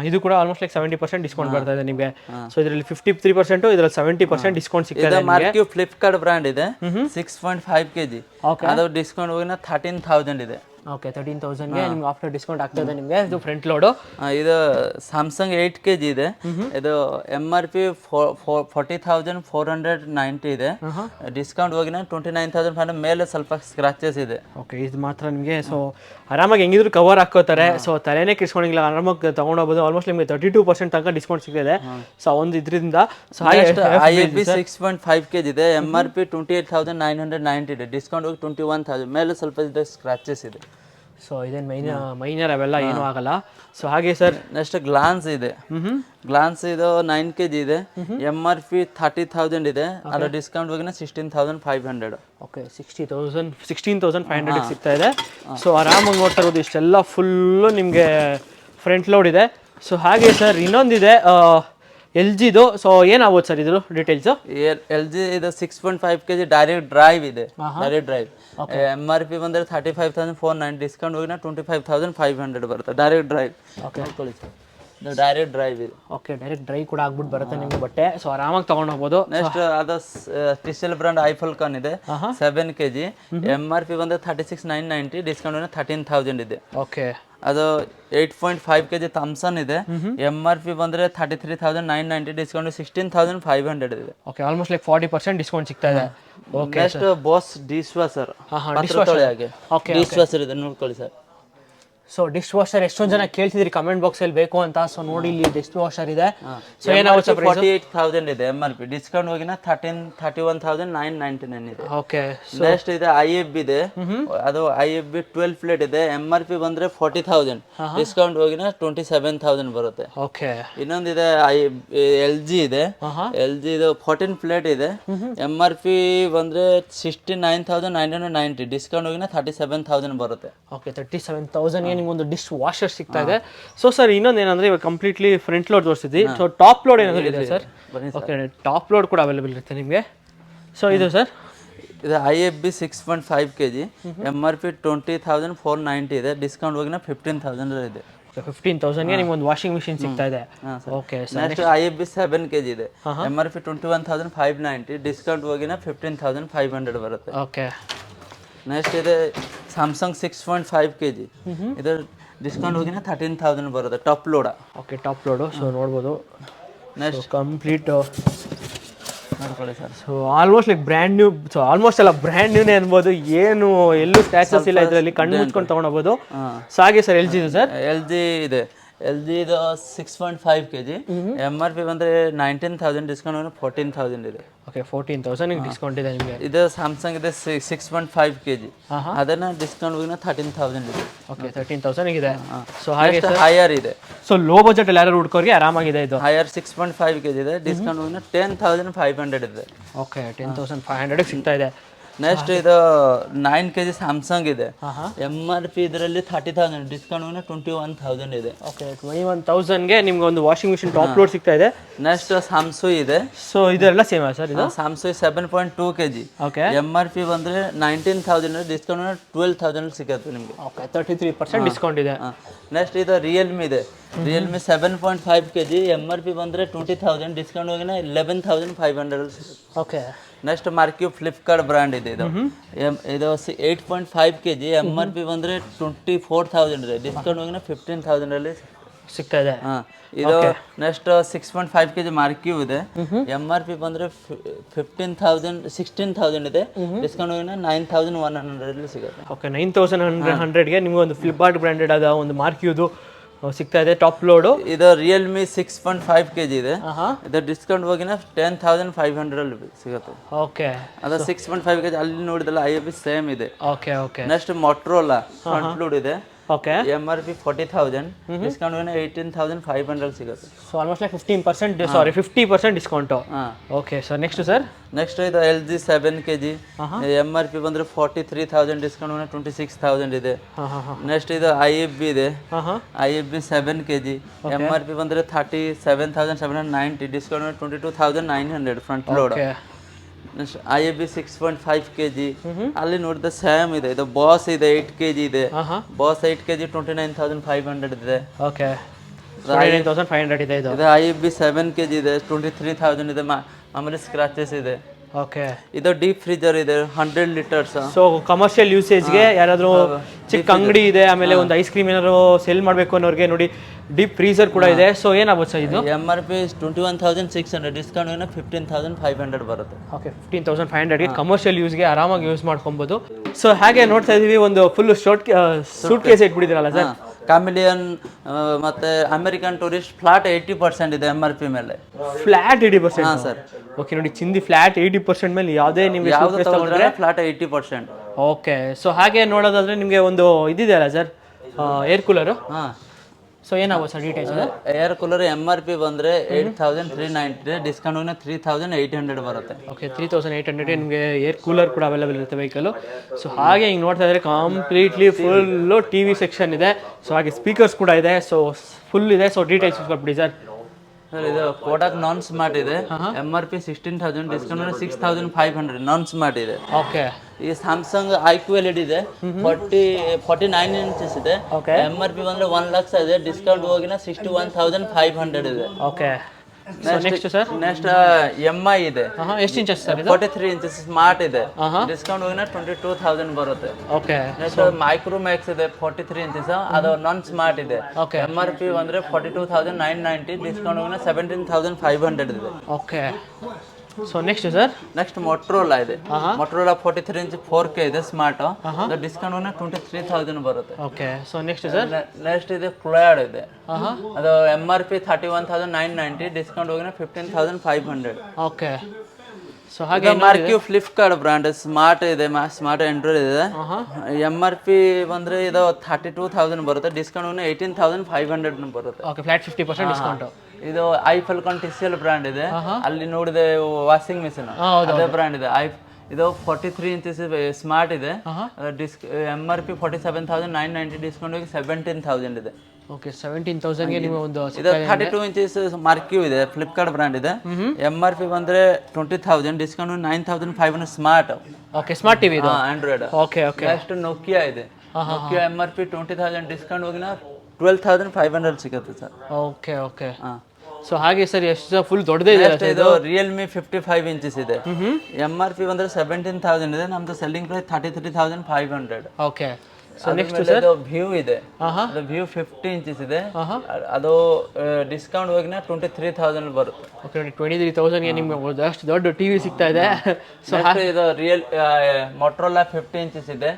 ಇದು ಕೂಡ ಆಲ್ಮೋಸ್ಟ್ 70% ಡಿಸ್ಕೌಂಟ್ ಬರ್ತಾ ಇದೆ ನಿಮಗೆ. ಸೊ ಇದರಲ್ಲಿ 53%, ಇದರಲ್ಲಿ 70% ಡಿಸ್ಕೌಂಟ್ ಸಿಗ್ತಾ ಇದೆ. ಮಾರ್ಕ್ಯೂ ಫ್ಲಿಪ್ಕಾರ್ಟ್ ಬ್ರ್ಯಾಂಡ್ ಇದೆ, 6.5 kg, ಅದು ಡಿಸ್ಕೌಂಟ್ ಹೋಗಿನ 13,000 ಇದೆ. ಓಕೆ 13,000ಗೆ ನಿಮ್ಗೆ ಆಫ್ಟರ್ ಡಿಸ್ಕೌಂಟ್ ಆಗ್ತದೆ ನಿಮಗೆ. ಇದು ಫ್ರಂಟ್ ಲೋಡು. ಇದು ಸ್ಯಾಮ್ಸಂಗ್ 8 kg ಇದೆ, ಇದು MRP 40,490 ಇದೆ, ಡಿಸ್ಕೌಂಟ್ ಹೋಗಿನ 29,500, ಮೇಲೆ ಸ್ವಲ್ಪ ಸ್ಕ್ರಾಚಸ್ ಇದೆ. ಓಕೆ ಇದು ಮಾತ್ರ ನಿಮಗೆ ಸೊ ಆರಾಮಾಗಿ ಹೆಂಗಿದ್ರು ಕವರ್ ಹಾಕೋತಾರೆ. ಸೊ ತಲೆನೇ ಕಿಸ್ಕೊಂಡಿಲ್ಲ, ಆರಾಮಾಗಿ ತೊಗೊಂಡೋಗ್ಬೋದು. ಆಲ್ಮೋಸ್ಟ್ ನಿಮಗೆ 32% ತನಕ ಡಿಸ್ಕೌಂಟ್ ಸಿಗ್ತಿದೆ. ಸೊ ಒಂದು ಇದರಿಂದ IFB 6.5 kg ಇದೆ, MRP 28,990 ಇದೆ, ಡಿಸ್ಕೌಂಟ್ ಹೋಗಿ 21,000, ಮೇಲೆ ಸ್ವಲ್ಪ ಇದೆ ಸ್ಕ್ರಾಚಸ್ ಇದೆ. ಸೊ ಇದೇನು ಮೈನರ್ ಅವೆಲ್ಲ ಏನೂ ಆಗಲ್ಲ. ಸೊ ಹಾಗೆ ಸರ್ ನೆಕ್ಸ್ಟ್ ಗ್ಲಾನ್ಸ್ ಇದೆ, ಗ್ಲಾನ್ಸ್ ಇದು 9 kg ಇದೆ, MRP 30,000 ಇದೆ, ಅದರ ಡಿಸ್ಕೌಂಟ್ ಹೋಗಿನ 16,500. ಓಕೆ 16,500 ಸಿಗ್ತಾ ಇದೆ. ಸೊ ಆರಾಮಾಗಿ ನೋಡ್ತಾ ಇರೋದು ಇಷ್ಟೆಲ್ಲ ಫುಲ್ಲು ನಿಮಗೆ ಫ್ರಂಟ್ ಲೋಡ್ ಇದೆ. ಸೊ ಹಾಗೆ ಸರ್ ಇನ್ನೊಂದಿದೆ LGದು. ಸೊ ಏನಾಗ್ಬೋದು ಸರ್ ಇದ್ರ ಡೀಟೇಲ್ಸು? LG ಇದು 6.5 kg ಡೈರೆಕ್ಟ್ ಡ್ರೈವ್ ಇದೆ, ಡೈರೆಕ್ಟ್ ಡ್ರೈವ್, MRP ಬಂದರೆ 35,490, ಡಿಸ್ಕೌಂಟ್ ಹೋಗಿನ 25,500 ಬರುತ್ತೆ, ಡೈರೆಕ್ಟ್ ಡ್ರೈವ್. ಇದು ಡೈರೆಕ್ಟ್ ಡ್ರೈವ್ ಇದೆ. ಓಕೆ, ಡೈರೆಕ್ಟ್ ಡ್ರೈ ಕೂಡ ಆಗ್ಬಿಟ್ಟು ಬರುತ್ತೆ ನಿಮಗೆ ಬಟ್ಟೆ. ಸೊ ಆರಾಮಾಗಿ ತಗೊಂಡು ಹೋಗ್ಬೋದು. ನೆಕ್ಸ್ಟ್ ಅದು ಟಿಸೆಲ್ ಬ್ರಾಂಡ್ ಐಫಲ್ ಕಾನ್ ಇದೆ 7 kg. MRP ಬಂದ್ರೆ 36,990, ಡಿಸ್ಕೌಂಟ್ 13,000 ಇದೆ. ಓಕೆ, ಅದು 8.5 kg ಥಾಮ್ಸನ್ ಇದೆ. MRP ಬಂದ್ರೆ 33,990, ಡಿಸ್ಕೌಂಟ್ 16,500 ಇದೆ. ಓಕೆ, ಆಲ್ಮೋಸ್ಟ್ ಲೈಕ್ 40% ಡಿಸ್ಕೌಂಟ್ ಸಿಗ್ತಾ ಇದೆ. Okay, next boss dish washer. Okay, dish washer ಇದೆ ನೋಡ್ಕೊಳ್ಳಿ ಸರ್. ಸೊ ಡಿಶ್ ವಾಷರ್ ಎಷ್ಟೊಂದು ಜನ ಕೇಳ್ತಿದ್ರಿ ಕಮೆಂಟ್ ಬಾಕ್ಸ್ ಅಲ್ಲಿ ಬೇಕು ಅಂತ. ಸೊ ನೋಡಿ ಇಲ್ಲಿ ಡಿಶ್ ವಾಷರ್ ಇದೆ. ಸೊ ಏನಾಗುತ್ತೆ 48,000 ಇದೆ MRP, ಡಿಸ್ಕೌಂಟ್ ಹೋಗಿನ 31,999 ಇದೆ. ಓಕೆ, ನೆಕ್ಸ್ಟ್ ಇದೆ IFB ಇದೆ. ಅದು IFB 12 ಪ್ಲೇಟ್ ಇದೆ. MRP ಬಂದ್ರೆ 40,000, ಡಿಸ್ಕೌಂಟ್ ಹೋಗಿನ 27,000 ಬರುತ್ತೆ. ಓಕೆ, ಇನ್ನೊಂದಿದೆ LG ಇದೆ. LG ಇದು 14 ಪ್ಲೇಟ್ ಇದೆ. MRP ಬಂದ್ರೆ 69,990, ಡಿಸ್ಕೌಂಟ್ ಹೋಗಿನ 37,000 ಬರುತ್ತೆ. ಓಕೆ, 37,000 ಒಂದು ಡಿಶ್ ವಾಷರ್ ಸಿಗ್ತಾ ಇದೆ. ಸೊ ಸರ್ ಇನ್ನೊಂದು ಏನಂದ್ರೆ ಇವಾಗ ಕಂಪ್ಲೀಟ್ಲಿ ಫ್ರಂಟ್ ಲೋಡ್ ತೋರಿಸಿದ್ವಿ. ಸೊ ಟಾಪ್ ಲೋಡ್ ಏನಾದ್ರು ಇದೆ ಸರ್? ಓಕೆ, ಟಾಪ್ ಲೋಡ್ ಕೂಡ ಅವೈಲೇಬಲ್ ಇರುತ್ತೆ ನಿಮಗೆ. ಸೊ ಇದು ಸರ್, ಇದು IFB 6.5 kg. MRP 20,490 ಇದೆ, ಡಿಸ್ಕೌಂಟ್ ಹೋಗಿನ 15,000 ಇದೆ. 15,000ಗೆ ನಿಮ್ಗೆ ಒಂದು ವಾಷಿಂಗ್ ಮಿಷಿನ್ ಸಿಗ್ತಾ ಇದೆ. ಓಕೆ, ನೆಕ್ಸ್ಟ್ IFB 7 kg ಇದೆ. MRP 21,590, ಡಿಸ್ಕೌಂಟ್ ಹೋಗಿನ 15,500 ಬರುತ್ತೆ. ಓಕೆ, ನೆಕ್ಸ್ಟ್ ಇದೆ ಸ್ಯಾಮ್ಸಂಗ್ 6.5 kg. ಇದರ ಡಿಸ್ಕೌಂಟ್ ಹೋಗಿನ 13,000 ಬರುತ್ತೆ, top load. Okay, top load. So ನೋಡ್ಬೋದು. ನೆಕ್ಸ್ಟ್ ಕಂಪ್ಲೀಟ್ ನೋಡ್ಕೊಳ್ಳಿ sir. So almost like brand new. So almost ಎಲ್ಲ ಬ್ರ್ಯಾಂಡ್ ನ್ಯೂನೇ ಅನ್ಬೋದು, ಏನು ಎಲ್ಲೂ ಸ್ಕ್ರಾಚಸ್ ಇಲ್ಲ ಇದರಲ್ಲಿ, ಕಣ್ಣು ಮುಚ್ಕೊಂಡು ತೊಗೊಂಡೋಗ್ಬೋದು. ಸೊ ಹಾಗೆ ಸರ್ LG ಇದೆ ಸರ್. LG ಇದೆ. LG ಇದು 6.5 kg. MRP ಬಂದ್ರೆ 19,000, ಡಿಸ್ಕೌಂಟ್ 14,000 ಇದೆ. ಓಕೆ, 14,000 ಡಿಸ್ಕೌಂಟ್ ಇದೆ ನಿಮಗೆ. ಇದು ಸ್ಯಾಮ್ಸಂಗ್ ಇದೆ 6.5 kg. ಅದನ್ನ ಡಿಸ್ಕೌಂಟ್ ಹೋಗಿನ 13,000 ಇದೆ. ಓಕೆ, 13,000 ಇದೆ. ಸೊ ಹಾಗೆ ಹೈಯರ್ ಇದೆ. ಸೊ ಲೋ ಬಜೆಟ್ ಅಲ್ಲಿ ಯಾರು ಹುಡ್ಕೋರಿಗೆ ಆರಾಮಾಗಿದೆ ಇದು. ಹೈಯರ್ 6.5 kg ಇದೆ, ಡಿಸ್ಕೌಂಟ್ ಹೋಗಿನ 10,500 ಇದೆ. ಓಕೆ, 10,500 ಸಿಗ್ತಾ ಇದೆ. ನೆಕ್ಸ್ಟ್ ಇದು 9 kg ಸ್ಯಾಮ್ಸಂಗ್ ಇದೆ. MRP ಇದರಲ್ಲಿ 30,000, ಡಿಸ್ಕೌಂಟ್ ಹೋಗಿನ 21,000 ಇದೆ. ಓಕೆ, 21,000ಗೆ ನಿಮ್ಗೆ ಒಂದು ವಾಷಿಂಗ್ ಮಿಷಿನ್ ಟಾಪ್ ಲೋಡ್ ಸಿಗ್ತಾ ಇದೆ. ನೆಕ್ಸ್ಟ್ ಸ್ಯಾಮ್ಸಂಗ್ ಇದೆ. ಸೊ ಇದೆಲ್ಲ ಸೇಮ್ ಸರ್ ಇದು? Samsung 7.2 kg. ಓಕೆ, MRP ಬಂದ್ರೆ 19,000, ಡಿಸ್ಕೌಂಟ್ 12,000 ಸಿಗುತ್ತೆ ನಿಮಗೆ. ಓಕೆ, 33% ಡಿಸ್ಕೌಂಟ್ ಇದೆ. ನೆಕ್ಸ್ಟ್ ಇದು ರಿಯಲ್ಮಿ ಇದೆ. Realme 7.5 kg. MRP ಬಂದ್ರೆ 20,000, ಡಿಸ್ಕೌಂಟ್ ಹೋಗಿನ 11,500 ಸಿಗುತ್ತೆ. ಓಕೆ, ನೆಕ್ಸ್ಟ್ ಮಾರ್ಕ್ಯೂ ಫ್ಲಿಪ್ಕಾರ್ಟ್ ಬ್ರ್ಯಾಂಡ್ ಇದೆ. ಇದು 8.5 kg. MRP ಬಂದ್ರೆ 24,000 ಇದೆ, ಡಿಸ್ಕೌಂಟ್ ಹೋಗಿನ 15,000 ಅಲ್ಲಿ ಸಿಗ್ತಾ ಇದೆ. ಇದು ನೆಕ್ಸ್ಟ್ 6.5 kg ಮಾರ್ಕ್ಯೂ ಇದೆ. MRP ಬಂದ್ರೆ 16,000 ಇದೆ, ಡಿಸ್ಕೌಂಟ್ ಹೋಗಿನ 9,100 ಅಲ್ಲಿ ಸಿಗುತ್ತೆ. ಓಕೆ, 9,100ಗೆ ನಿಮ್ಗೆ ಒಂದು ಫ್ಲಿಪ್ಕಾರ್ಟ್ ಬ್ರ್ಯಾಂಡೆಡ್ ಆದ ಒಂದು ಮಾರ್ಕ್ಯೂದು ಸಿಗ್ತಾ ಇದೆ ಟಾಪ್ ಲೋಡು. ಇದು ರಿಯಲ್ಮಿ 6.5 kg ಇದೆ. ಇದು ಡಿಸ್ಕೌಂಟ್ ಹೋಗಿನ 10,500 ಅಲ್ಲಿ ಸಿಗುತ್ತೆ. ಓಕೆ, ಅದು 6.5 kg. ಅಲ್ಲಿ ನೋಡಿದಲ್ಲ IFB ಸೇಮ್ ಇದೆ. Okay, okay. Next Motorola front load ಇದೆ. ಓಕೆ, MRP 40,000, ಡಿಸ್ಕೌಂಟ್ ಹೋಗಿನ 18,500 ಸಿಗುತ್ತೆ. So almost like 50% discount. Okay sir, next sir. Next ಇದು LG 7 kg. MRP ಬಂದ್ರೆ 43,000, ಡಿಸ್ಕೌಂಟ್ ಹೋಗಿನ 26,000 ಇದೆ. ನೆಕ್ಸ್ಟ್ ಇದು IFB ಇದೆ. IFB 7 kg. MRP ಬಂದ್ರೆ 37,790, discount 22,900 front load. Next IFB 6.5 kg. ಅಲ್ಲಿ ನೋಡಿದ ಸ್ಯಾಮ್ ಇದೆ. ಇದು ಬಾಸ್ ಇದೆ 8 kg ಇದೆ. ಬಾಸ್ 8 kg 29,500 ಇದೆ. ಓಕೆ, 29,500 ಇದೆ. ಇದು IFB 7 kg ಇದೆ, 23,000 ಇದೆ. ಆಮೇಲೆ ಸ್ಕ್ರಾಚಸ್ ಇದೆ. ಓಕೆ, ಇದು ಡೀಪ್ ಫ್ರೀಜರ್ ಇದೆ 100 ಲೀಟರ್ಸ್. ಸೊ ಕಮರ್ಷಿಯಲ್ ಯೂಸೇಜ್ಗೆ ಯಾರಾದರೂ ಚಿಕ್ಕ ಅಂಗಡಿ ಇದೆ, ಆಮೇಲೆ ಒಂದು ಐಸ್ ಕ್ರೀಮ್ ಏನಾದ್ರು ಸೆಲ್ ಮಾಡಬೇಕು ಅನ್ನೋರಿಗೆ ನೋಡಿ ಡೀಪ್ ಫ್ರೀಜರ್ ಕೂಡ ಇದೆ. ಸೊ ಏನಾಗುತ್ತೆ ಸರ್ ಇದು? MRP 21,600, ಡಿಸ್ಕೌಂಟ್ ಹೋಗಿನ 15,500 ಬರುತ್ತೆ. ಓಕೆ, 15,500ಗೆ ಕಮರ್ಷಿಯಲ್ ಯೂಸ್ಗೆ ಆರಾಮಾಗಿ ಯೂಸ್ ಮಾಡ್ಕೊಬೋದು. ಸೊ ಹಾಗೆ ನೋಡ್ತಾ ಇದೀವಿ ಒಂದು ಫುಲ್ ಸೂಟ್ ಕೇಸ್ ಇಟ್ಬಿಟ್ಟಿದ್ರಲ್ಲ ಸರ್. ಕಾಮಿಲಿಯನ್ ಮತ್ತೆ ಅಮೆರಿಕನ್ ಟೂರಿಸ್ಟ್ ಫ್ಲಾಟ್ 80% ಇದೆ MRP ಮೇಲೆ. ಫ್ಲಾಟ್ 80%? ಹಾಂ ಸರ್. ಓಕೆ, ನೋಡಿ ಚಿಂದಿ ಫ್ಲಾಟ್ 80% ಮೇಲೆ ಯಾವುದೇ ನಿಮಗೆ ಫ್ಲಾಟ್ 80%. ಓಕೆ, ಸೊ ಹಾಗೆ ನೋಡೋದಾದ್ರೆ ನಿಮಗೆ ಒಂದು ಇದಿದೆಯಲ್ಲ ಸರ್ ಏರ್ ಕೂಲರು. ಹಾಂ, ಸೊ ಏನಾಗುತ್ತೆ sir details? Air cooler MRP ಬಂದ್ರೆ 8,390, ಡಿಸ್ಕೌಂಟ್ ಹೋಗಿನ 3,800 ಬರುತ್ತೆ. ಓಕೆ, 3,800 ನಿಮಗೆ ಏರ್ ಕೂಲರ್ ಕೂಡ ಅವೈಲೇಬಲ್ ಇರುತ್ತೆ ವೆಹಿಕಲ್. ಸೊ ಹಾಗೆ ಹಿಂಗೆ ನೋಡ್ತಾ ಇದ್ರೆ ಕಂಪ್ಲೀಟ್ಲಿ ಫುಲ್ಲು TV ಸೆಕ್ಷನ್ ಇದೆ. ಸೊ ಹಾಗೆ ಸ್ಪೀಕರ್ಸ್ ಕೂಡ ಇದೆ. ಸೊ ಫುಲ್ ಇದೆ. ಸೊ ಡೀಟೇಲ್ಸ್ ಕೊಟ್ಬಿಡಿ ಸರ್. ಸರ್ ಇದು ಕೋಡಾಕ್ ನಾನ್ ಸ್ಮಾರ್ಟ್ ಇದೆ. MRP 16,000, ಡಿಸ್ಕೌಂಟ್ 6,500 ನಾನ್ ಸ್ಮಾರ್ಟ್ ಇದೆ. ಓಕೆ, ಈ ಸ್ಯಾಮ್ಸಂಗ್ IQ LED ಇದೆ 49 ಇಂಚಸ್ ಇದೆ. MRP ಬಂದ್ರೆ 1 ಲಕ್ಷ ಇದೆ, ಡಿಸ್ಕೌಂಟ್ ಹೋಗಿನ 61,500 ಇದೆ. Okay next sir next MI ಇದೆ. ಎಷ್ಟು ಇಂಚಸ್ ಸರ್ ಇದು? 43 ಇಂಚಸ್ ಸ್ಮಾರ್ಟ್ ಇದೆ, ಡಿಸ್ಕೌಂಟ್ ಹೋಗಿನ 22,000 ಬರುತ್ತೆ. ಓಕೆ ನೆಕ್ಸ್ಟ್ ಮೈಕ್ರೋಮ್ಯಾಕ್ಸ್ ಇದೆ 43 ಇಂಚಸ್, ಅದು ನಾನ್ ಸ್ಮಾರ್ಟ್ ಇದೆ. MRP ಬಂದ್ರೆ 42,990, ಡಿಸ್ಕೌಂಟ್ ಹೋಗಿನ 17,500 ಇದೆ. Okay so next sir next Motorola ಇದೆ. ಮೊಟ್ರೋಲಾ 43 ಇಂಚ್ 4K ಇದೆ ಸ್ಮಾರ್ಟ್, ಅದು ಡಿಸ್ಕೌಂಟ್ ಹೋಗಿನ 23,000 ಬರುತ್ತೆ. Okay so next sir next ಇದೆ ಕ್ಲೋಯಾಡ್ ಇದೆ, ಅದು MRP 31,990, ಡಿಸ್ಕೌಂಟ್ ಹೋಗಿನ 15,500. ಓಕೆ ಸೊ ಹಾಗೆ ಮಾರ್ಕ್ಯೂ ಫ್ಲಿಪ್ಕಾರ್ಟ್ ಬ್ರಾಂಡ್ ಸ್ಮಾರ್ಟ್ ಇದೆ, ಸ್ಮಾರ್ಟ್ ಆಂಡ್ರಾಯ್ಡ್ ಇದೆ. MRP ಬಂದ್ರೆ ಇದು 32,000 ಬರುತ್ತೆ, ಡಿಸ್ಕೌಂಟ್ ಹೋಗಿನ 18,500 ಬರುತ್ತೆ. Okay flat 50% discount. ಇದು ಐಫಲ್ಕಾನ್ TCL ಬ್ರಾಂಡ್ ಇದೆ, ಅಲ್ಲಿ ನೋಡಿದೆ ವಾಷಿಂಗ್ ಮಿಷಿನ್ ಅದೇ ಬ್ರಾಂಡ್ ಇದೆ. ಇದು 43 ಇಂಚಸ್ ಸ್ಮಾರ್ಟ್ ಇದೆ, MRP 47,990, ಡಿಸ್ಕೌಂಟ್ ಹೋಗಿ 17,000 ಇದೆ. ಓಕೆ 17,000 ಗೆ ನೀವು ಒಂದು ಇದು 32 ಇಂಚಸ್ ಮಾರ್ಕ್ಯೂ ಇದೆ, ಫ್ಲಿಪ್ಕಾರ್ಟ್ ಬ್ರಾಂಡ್ ಇದೆ. MRP ಬಂದ್ರೆ 20,000, discount 9,500 smart. Okay smart TV ಇದು Android. Okay okay next Nokia ಇದೆ, ನೋಕಿಯಾ MRP 20,000, ಡಿಸ್ಕೌಂಟ್ ಹೋಗಿನ 12,500 ಸಿಗುತ್ತೆ ಸರ್. ಓಕೆ ಓಕೆ ಸೊ ಹಾಗೆ ಸರ್ ಎಷ್ಟು ಫುಲ್ ದೊಡ್ಡದೇ ಇದೆ. ಇದು ರಿಯಲ್ಮಿ 55 ಇಂಚಸ್ ಇದೆ, MRP ಬಂದ್ರೆ 17,000 ಇದೆ, ನಮ್ದು selling price 33,500. Okay so next sir view ಇದೆ, ಅದು ವ್ಯೂ 50 ಇಂಚಸ್ ಇದೆ, ಅದು ಡಿಸ್ಕೌಂಟ್ ಹೋಗಿನ 23,000 ಬರುತ್ತೆ. ಓಕೆ 23,000 ಗೆ ನಿಮ್ಗೆ ಅಷ್ಟು ದೊಡ್ಡ ಟಿವಿ ಸಿಗ್ತಾ ಇದೆ. ಸೊ ಇದು ರಿಯಲ್ ಮೊಟ್ರೋಲಾ 50 ಇಂಚಸ್ ಇದೆ,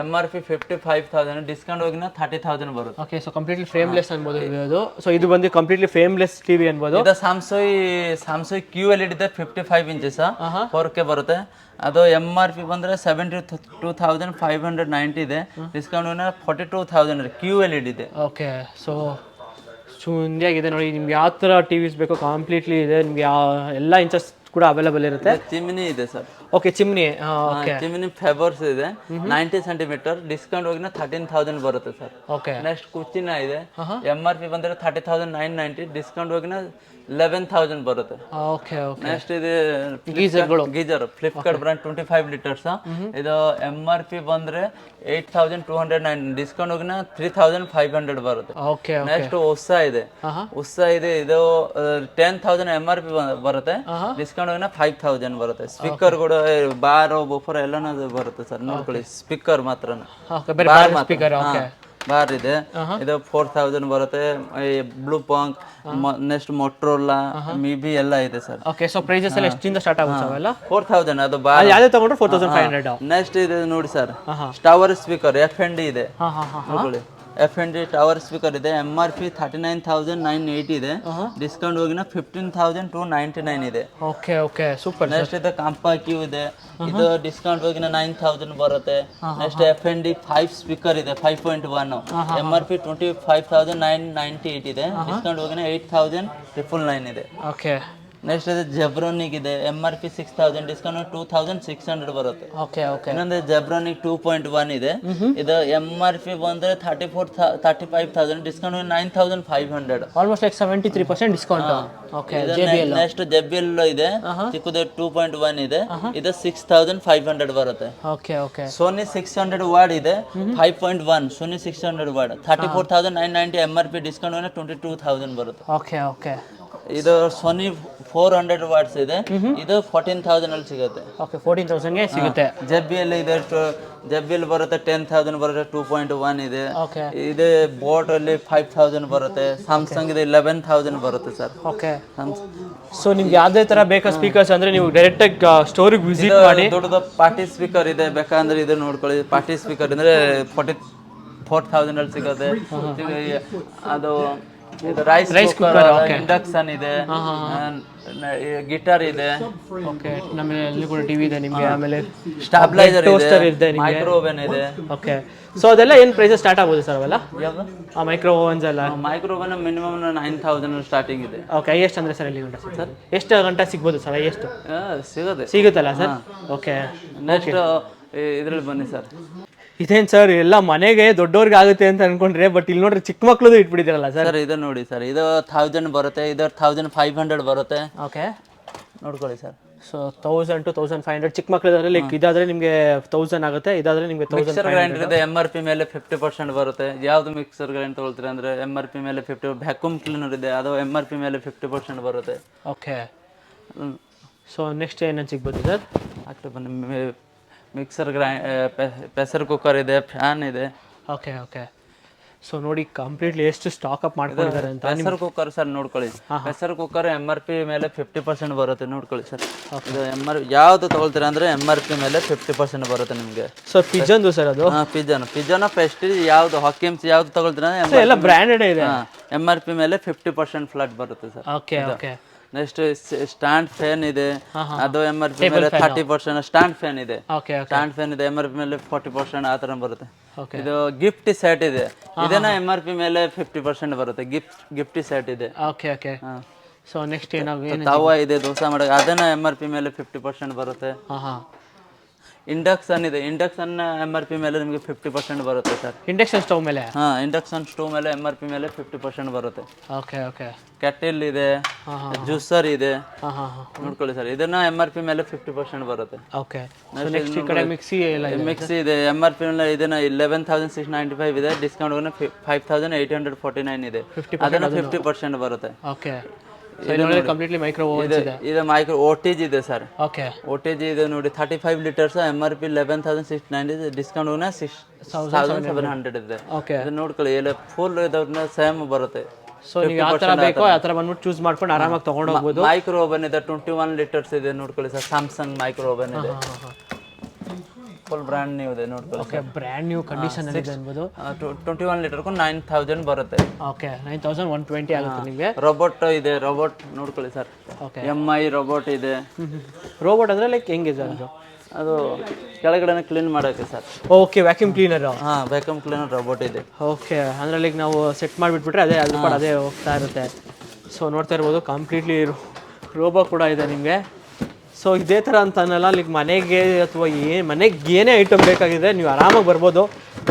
MRP 55,000, ಡಿಸ್ಕೌಂಟ್ ಹೋಗಿನ 30,000 ಬರುತ್ತೆ. ಓಕೆ ಸೊ ಕಂಪ್ಲೀಟ್ಲಿ ಫ್ರೇಮ್ಲೆಸ್ ಅನ್ಬೋದು ಇದು. ಸೊ ಇದು ಬಂದು ಕಂಪ್ಲೀಟ್ಲಿ ಫ್ರೇಮ್ಲೆಸ್ ಟಿವಿ ಅನ್ಬೋದು. ಇದು ಸ್ಯಾಮ್ಸಂಗ್ QLED ಇದೆ 55 ಇಂಚಸ್ 4K ಬರುತ್ತೆ, ಅದು MRP ಬಂದ್ರೆ 72,590 ಇದೆ, ಡಿಸ್ಕೌಂಟ್ 42,000 QLED ಇದೆ. ಓಕೆ ಸೊ ಇಂಡಿಯಾಗಿದೆ ನೋಡಿ, ನಿಮ್ಗೆ ಯಾವ ಥರ ಟಿವಿಸ್ ಬೇಕೋ ಕಂಪ್ಲೀಟ್ಲಿ ಇದೆ, ನಿಮ್ಗೆ ಎಲ್ಲ ಇಂಚಸ್ ಕೂಡ ಅವೈಲೇಬಲ್ ಇರುತ್ತೆ. ಚಿಮ್ನಿ ಇದೆ ಸರ್. ಓಕೆ ಚಿಮ್ನಿ, ಚಿಮ್ನಿ ಫೇಬರ್ಸ್ ಇದೆ 90 ಸೆಂಟಿಮೀಟರ್, ಡಿಸ್ಕೌಂಟ್ ಹೋಗಿನ 13,000 ಬರುತ್ತೆ ಸರ್. ಓಕೆ ನೆಕ್ಸ್ಟ್ ಕುಚಿನ ಇದೆ, MRP ಬಂದ್ರೆ 30,990, ಡಿಸ್ಕೌಂಟ್ ಹೋಗಿನ 11,000 ಬರುತ್ತೆ. ಓಕೆ ಓಕೆ ನೆಕ್ಸ್ಟ್ ಇದೆ ಗೀಜರ್ ಫ್ಲಿಪ್ಕಾರ್ಟ್ ಬ್ರಾಂಡ್ 25 ಲೀಟರ್ಸ್, ಇದು MRP ಬಂದ್ರೆ 8,209, ಡಿಸ್ಕೌಂಟ್ ಹೋಗಿನ 3,500 ಬರುತ್ತೆ. ಓಕೆ ನೆಕ್ಸ್ಟ್ ಉಸ್ಸಾ ಇದೆ, ಇದು 10,000 MRP ಬರುತ್ತೆ, ಡಿಸ್ಕೌಂಟ್ ಹೋಗಿನ 5,000 ಬರುತ್ತೆ. ಸ್ಪೀಕರ್ ಕೂಡ ಬಾರ್ ಬಫರ್ ಎಲ್ಲಾನು ಬರುತ್ತೆ ಸರ್, ನೋಡ್ಕೊಳ್ಳಿ ಸ್ಪೀಕರ್ ಮಾತ್ರ ಬಾರ್ ಇದೆ, ಇದು 4,000 ಬರುತ್ತೆ. ಬ್ಲೂ ಪಾಂಕ್, ನೆಕ್ಸ್ಟ್ ಮೊಟ್ರೋಲಾ, ಮಿಬಿ ಎಲ್ಲ ಇದೆ ಸರ್. ಓಕೆ ಸೊ ಪ್ರೈಸಸ್ ಎಲ್ಲ ಎಷ್ಟಿಂದ ಸ್ಟಾರ್ಟ್ ಆಗುತ್ತೆ ಅವೆಲ್ಲ? 4,000 ಅದು ಬಾರ್, ಯಾವ್ದು ತಗೊಂಡ್ರೆ 4,500. ನೆಕ್ಸ್ಟ್ ಇದೆ ನೋಡಿ ಸರ್, ಟವರ್ ಸ್ಪೀಕರ್ FND ಇದೆ, ನೋಡ್ಕೊಳ್ಳಿ FND ಟವರ್ ಸ್ಪೀಕರ್ ಇದೆ, MRP 39,980 ಇದೆ, ಡಿಸ್ಕೌಂಟ್ ಹೋಗಿನ 15,299 ಇದೆ. Okay okay super. ನೆಕ್ಸ್ಟ್ ಇದೆ ಕಾಂಪಾಕ್ಯೂ ಇದೆ, ಇದು ಡಿಸ್ಕೌಂಟ್ ಹೋಗಿನ 9,000 ಬರುತ್ತೆ. ನೆಕ್ಸ್ಟ್ FND 5 ಸ್ಪೀಕರ್ ಇದೆ 5.1, MRP 25,998 ಇದೆ, ಡಿಸ್ಕೌಂಟ್ ಹೋಗಿನ 8,999 ಇದೆ. ಓಕೆ ನೆಕ್ಸ್ಟ್ ಇದೆ ಜೆಬ್ರೋನಿಕ್ ಇದೆ, MRP 6,000, ಡಿಸ್ಕೌಂಟ್ 2,600 ಬರುತ್ತೆ. ಓಕೆ ಓಕೆ ಇನ್ನೊಂದು ಜೆಬ್ರೋನಿಕ್ 2.1 ಇದೆ, ಇದು MRP ಬಂದ್ರೆ 35,000, discount 9,500, almost like 73% discount. Okay next JBL ಇದೆ, ಚಿಕ್ಕದು 2.1 ಇದೆ, ಇದು 6,500 ಬರುತ್ತೆ. ಓಕೆ ಓಕೆ ಸೋನಿ 600 ವಾಟ್ ಇದೆ 5.1, ಸೋನಿ 600 ವಾಟ್ 34,990, MRP ಡಿಸ್ಕೌಂಟ್ 22,000 ಬರುತ್ತೆ. ಓಕೆ ಓಕೆ ಇದು ಸೋನಿ 400 ವಾಟ್ಸ್ ಇದೆ, ಇದು 14,000 ಅಲ್ಲಿ ಸಿಗುತ್ತೆ. ಓಕೆ 14,000 ಗೆ ಸಿಗುತ್ತೆ. JBL ಇದೆ, JBL ಬರುತ್ತೆ 10,000 ಬರುತ್ತೆ, 2.1 ಇದೆ. ಓಕೆ ಇದೆ ಬೋಟ್ ಅಲ್ಲಿ 5,000 ಬರುತ್ತೆ, ಸ್ಯಾಮ್ಸಂಗ್ ಇದೆ 11,000 ಬರುತ್ತೆ ಸರ್. ಓಕೆ ಸೊ ನಿಮ್ಗೆ ಯಾವುದೇ ತರ ಬೇಕಾ ಸ್ಪೀಕರ್ಸ್ ಅಂದ್ರೆ ನೀವು ಡೈರೆಕ್ಟ್ ಆಗಿ ಸ್ಟೋರಿಗೆ ವಿಸಿಟ್ ಮಾಡಿ. ದೊಡ್ಡದು ಪಾರ್ಟಿ ಸ್ಪೀಕರ್ ಇದೆ, ಬೇಕಂದ್ರೆ ಇದು ನೋಡ್ಕೊಳ್ಳಿ. ಪಾರ್ಟಿ ಸ್ಪೀಕರ್ ಅಂದ್ರೆ 44,000 ಅಲ್ಲಿ ಸಿಗುತ್ತೆ. ಅದು ರೈಸ್ ಕುಕ್ಕರ್, ಇಂಡಕ್ಷನ್ ಇದೆ, ಗಿಟಾರ್ ಇದೆ. ಓಕೆ ನಮಗೆ ಅಲ್ಲಿ ಕೂಡ ಟಿವಿ ಇದೆ ನಿಮಗೆ, ಆಮೇಲೆ ಸ್ಟಾಬ್ಲೈಸರ್ ಟೋಸ್ಟರ್ ಇದೆ, ಮೈಕ್ರೋ ಓವೆನ್ ಇದೆ. ಓಕೆ ಸೊ ಅದೆಲ್ಲ ಏನು ಪ್ರೈಸಸ್ ಸ್ಟಾರ್ಟ್ ಆಗ್ಬೋದು ಸರ್ ಅವೆಲ್ಲ? ಆ ಮೈಕ್ರೋ ಓವನ್ಸ್ ಎಲ್ಲ ಮೈಕ್ರೋ ಓವೆನ್ ಮಿನಿಮಮ್ 9,000 ಸ್ಟಾರ್ಟಿಂಗ್ ಇದೆ. ಓಕೆ ಎಷ್ಟು ಅಂದ್ರೆ ಸರ್ ಇಲ್ಲಿ ಗಂಟೆ ಸರ್ ಎಷ್ಟು ಗಂಟೆ ಸಿಗ್ಬೋದು ಸರ್? ಎಷ್ಟು ಸಿಗುತ್ತಲ್ಲ ಸರ್? ಓಕೆ ನೆಕ್ಸ್ಟ್ ಇದ್ರಲ್ಲಿ ಬನ್ನಿ ಸರ್. ಇದೇನು ಸರ್ ಎಲ್ಲ ಮನೆಗೆ ದೊಡ್ಡವ್ರಿಗೆ ಆಗುತ್ತೆ ಅಂತ ಅನ್ಕೊಂಡ್ರೆ, ಬಟ್ ಇಲ್ಲಿ ನೋಡ್ರಿ ಚಿಕ್ಕ ಮಕ್ಳದು ಇಟ್ಬಿಟ್ಟಿದಾರಲ್ಲ ಸರ್. ಇದು ನೋಡಿ ಸರ್, ಇದು 1,000 ಬರುತ್ತೆ, ಇದು 1,500 ಬರುತ್ತೆ. ಓಕೆ ನೋಡ್ಕೊಳ್ಳಿ ಸರ್. ಸೊ 1000 to 1500 ಚಿಕ್ಕ ಮಕ್ಕಳಿದ್ರೆ ಲೈಕ್ ಇದಾದ್ರೆ ನಿಮಗೆ 1000 ಆಗುತ್ತೆ, ಇದಾದ್ರೆ ನಿಮಗೆ 1000. ಮಿಕ್ಸರ್ ಗ್ರೈಂಡರ್ ಇದೆ MRP ಮೇಲೆ 50% ಬರುತ್ತೆ. ಯಾವ್ದು ಮಿಕ್ಸರ್ ಗ್ರೈಂಡರ್ ತಗೊಳ್ತೀರಾ ಅಂದ್ರೆ MRP ಮೇಲೆ 50. ವ್ಯಾಕ್ಯೂಮ್ ಕ್ಲೀನರ್ ಇದೆ, ಅದು MRP ಮೇಲೆ 50% ಬರುತ್ತೆ. ಓಕೆ. ಸೊ ನೆಕ್ಸ್ಟ್ ಏನೇನು ಸಿಗ್ಬೋದು ಸರ್? ಆಗ್ತದೆ ಬನ್ನಿ. ಮಿಕ್ಸರ್ ಪ್ರೆಷರ್ ಕುಕ್ಕರ್ ಇದೆ, ಫ್ಯಾನ್ ಇದೆ. Okay okay. ಸೊ ನೋಡಿ ಕಂಪ್ಲೀಟ್ಲಿ ಎಷ್ಟು ಸ್ಟಾಕ್ ಅಪ್ ಮಾಡ್ಕೊಂಡಿದ್ದಾರೆ ಅಂತ. ಪ್ರೆಷರ್ ಕುಕ್ಕರ್ ಸರ್ ನೋಡ್ಕೊಳ್ಳಿ, ಪ್ರೆಷರ್ ಕುಕ್ಕರ್ MRP ಮೇಲೆ 50% ಬರುತ್ತೆ ನೋಡ್ಕೊಳ್ಳಿ ಸರ್. ಇದು ಯಾವ್ದು ತಗೊಳ್ತೀರಾ ಅಂದ್ರೆ MRP ಮೇಲೆ 50% ಬರುತ್ತೆ ನಿಮಗೆ. ಸೊ ಪಿಜನ್ದು ಸರ್ ಅದು? ಪಿಜನ್ ಪ್ರೆಸ್ಟೀಜ್ ಯಾವ್ದು ಹಾಕಿಮ್ಸ್ ಯಾವ್ದು ತಗೊಳ್ತೀರಾ ಎಲ್ಲ ಬ್ರ್ಯಾಂಡೆಡ್ ಇದೆ. MRP ಮೇಲೆ 50% ಫ್ಲಾಟ್ ಬರುತ್ತೆ sir. Okay okay. Next stand fan ಇದೆ, ಅದು MRP ಮೇಲೆ 30%. ಸ್ಟ್ಯಾಂಡ್ ಫ್ಯಾನ್ ಇದೆ, ಸ್ಟ್ಯಾಂಡ್ ಫ್ಯಾನ್ ಇದೆ MRP ಮೇಲೆ 40% ಆ ತರ ಬರುತ್ತೆ. ಇದು ಗಿಫ್ಟ್ ಸೆಟ್ ಇದೆ, ಇದನ್ನ MRP ಮೇಲೆ 50% ಬರುತ್ತೆ. ಗಿಫ್ಟ್ ಸೆಟ್ ಇದೆ. Okay okay. ಸೊ ನೆಕ್ಸ್ಟ್ ತವಾ ಇದೆ ದೋಸೆ ಮಾಡಕ್ಕೆ, ಅದನ್ನ MRP ಮೇಲೆ 50% ಬರುತ್ತೆ. ಇಂಡಕ್ಷನ್ ಇದೆ, ಇಂಡಕ್ಷನ್ MRP ಮೇಲೆ ನಿಮಗೆ 50% ಬರುತ್ತೆ ಸರ್. ಇಂಡಕ್ಷನ್ ಸ್ಟವ್ ಮೇಲೆ? ಇಂಡಕ್ಷನ್ ಸ್ಟವ್ ಮೇಲೆ MRP ಮೇಲೆ 50% ಬರುತ್ತೆ. Okay okay. ಕೆಟಲ್ ಇದೆ, ಜ್ಯೂಸರ್ ಇದೆ ನೋಡ್ಕೊಳ್ಳಿ ಸರ್, ಇದನ್ನ MRP ಮೇಲೆ 50% ಬರುತ್ತೆ. ಓಕೆ. ನೆಕ್ಸ್ಟ್ ಈ ಕಡೆ ಮಿಕ್ಸಿ ಮಿಕ್ಸಿ ಇದೆ, MRP ಮೇಲೆ ಇದನ್ನ 11,695 ಇದೆ, ಡಿಸ್ಕೌಂಟ್ 5,849 ಇದೆ, ಅದನ್ನ 50% ಬರುತ್ತೆ. ಓಕೆ. ಕಂಪ್ಲೀಟ್ಲಿ ಮೈಕ್ರೋ ಓವನ್ ಇದೆ. ಇದು ಮೈಕ್ರೋ ಓಟೇಜ್ ಇದೆ ಸರ್. ಓಕೆ. ಓಟೇಜ್ ಇದೆ ನೋಡಿ, 35 ಲೀಟರ್ಸ್ MRP 11,690 ಇದೆ, ಡಿಸ್ಕೌಂಟ್ 6,700 ಇದೆ. ಓಕೆ. ಇದು ನೋಡ್ಕೊಳ್ಳಿ, ಎಲ್ಲ ಫುಲ್ ಇದನ್ನ ಸೇಮ್ ಬರುತ್ತೆ. ಸೊ ನೀವು ಯಾವ ತರ ಬೇಕೋ ಆ ತರ ಬಂದ್ಬಿಟ್ಟು ಚೂಸ್ ಮಾಡ್ಕೊಂಡು ಆರಾಮಾಗಿ ತಗೊಂಡು ಹೋಗ್ಬೋದು. ಮೈಕ್ರೋ ಓವನ್ ಇದೆ, 21 ಲೀಟರ್ಸ್ ಇದೆ ನೋಡ್ಕೊಳ್ಳಿ ಸರ್. ಸ್ಯಾಮ್ಸಂಗ್ ಮೈಕ್ರೋ ಓವನ್ ಇದೆ, ಫುಲ್ ಬ್ರ್ಯಾಂಡ್ ನ್ಯೂ ಇದೆ ನೋಡ್ಕೊಳ್ಳಿ. ಓಕೆ, ಬ್ರ್ಯಾಂಡ್ ನ್ಯೂ ಕಂಡೀಷನ್ ಇದೆ ಅನ್ಬೋದು. 21 ಲೀಟರ್ಗೂ 9,000 ಬರುತ್ತೆ. ಓಕೆ, 9,120 ಆಗುತ್ತೆ ನಿಮಗೆ. ರೋಬೋಟ್ ಇದೆ, ರೋಬೋಟ್ ನೋಡ್ಕೊಳ್ಳಿ ಸರ್. ಓಕೆ. MI ರೋಬೋಟ್ ಇದೆ. ರೋಬೋಟ್ ಅಂದ್ರೆ ಲೈಕ್ ಹೆಂಗಿದೆ ಅದು? ಅದು ಕೆಳಗಡೆ ಕ್ಲೀನ್ ಮಾಡೋಕ್ಕೆ sir. Okay, vacuum cleaner. Vacuum cleaner robot ಇದೆ. ಓಕೆ, ಅಂದ್ರೆ ಲೈಕ್ ನಾವು ಸೆಟ್ ಮಾಡಿಬಿಟ್ಬಿಟ್ರೆ ಅದೇ ಅದ್ರ ಕೂಡ ಅದೇ ಹೋಗ್ತಾ ಇರುತ್ತೆ. ಸೊ ನೋಡ್ತಾ ಇರ್ಬೋದು, ಕಂಪ್ಲೀಟ್ಲಿ ರೋಬೋ ಕೂಡ ಇದೆ ನಿಮಗೆ. ಸೊ ಇದೇ ಥರ ಅಂತ ಅನ್ನಲ್ಲ, ಲೈಕ್ ಮನೆಗೆ ಅಥವಾ ಮನೆಗೆ ಏನೇ ಐಟಮ್ ಬೇಕಾಗಿದೆ ನೀವು ಆರಾಮಾಗಿ ಬರ್ಬೋದು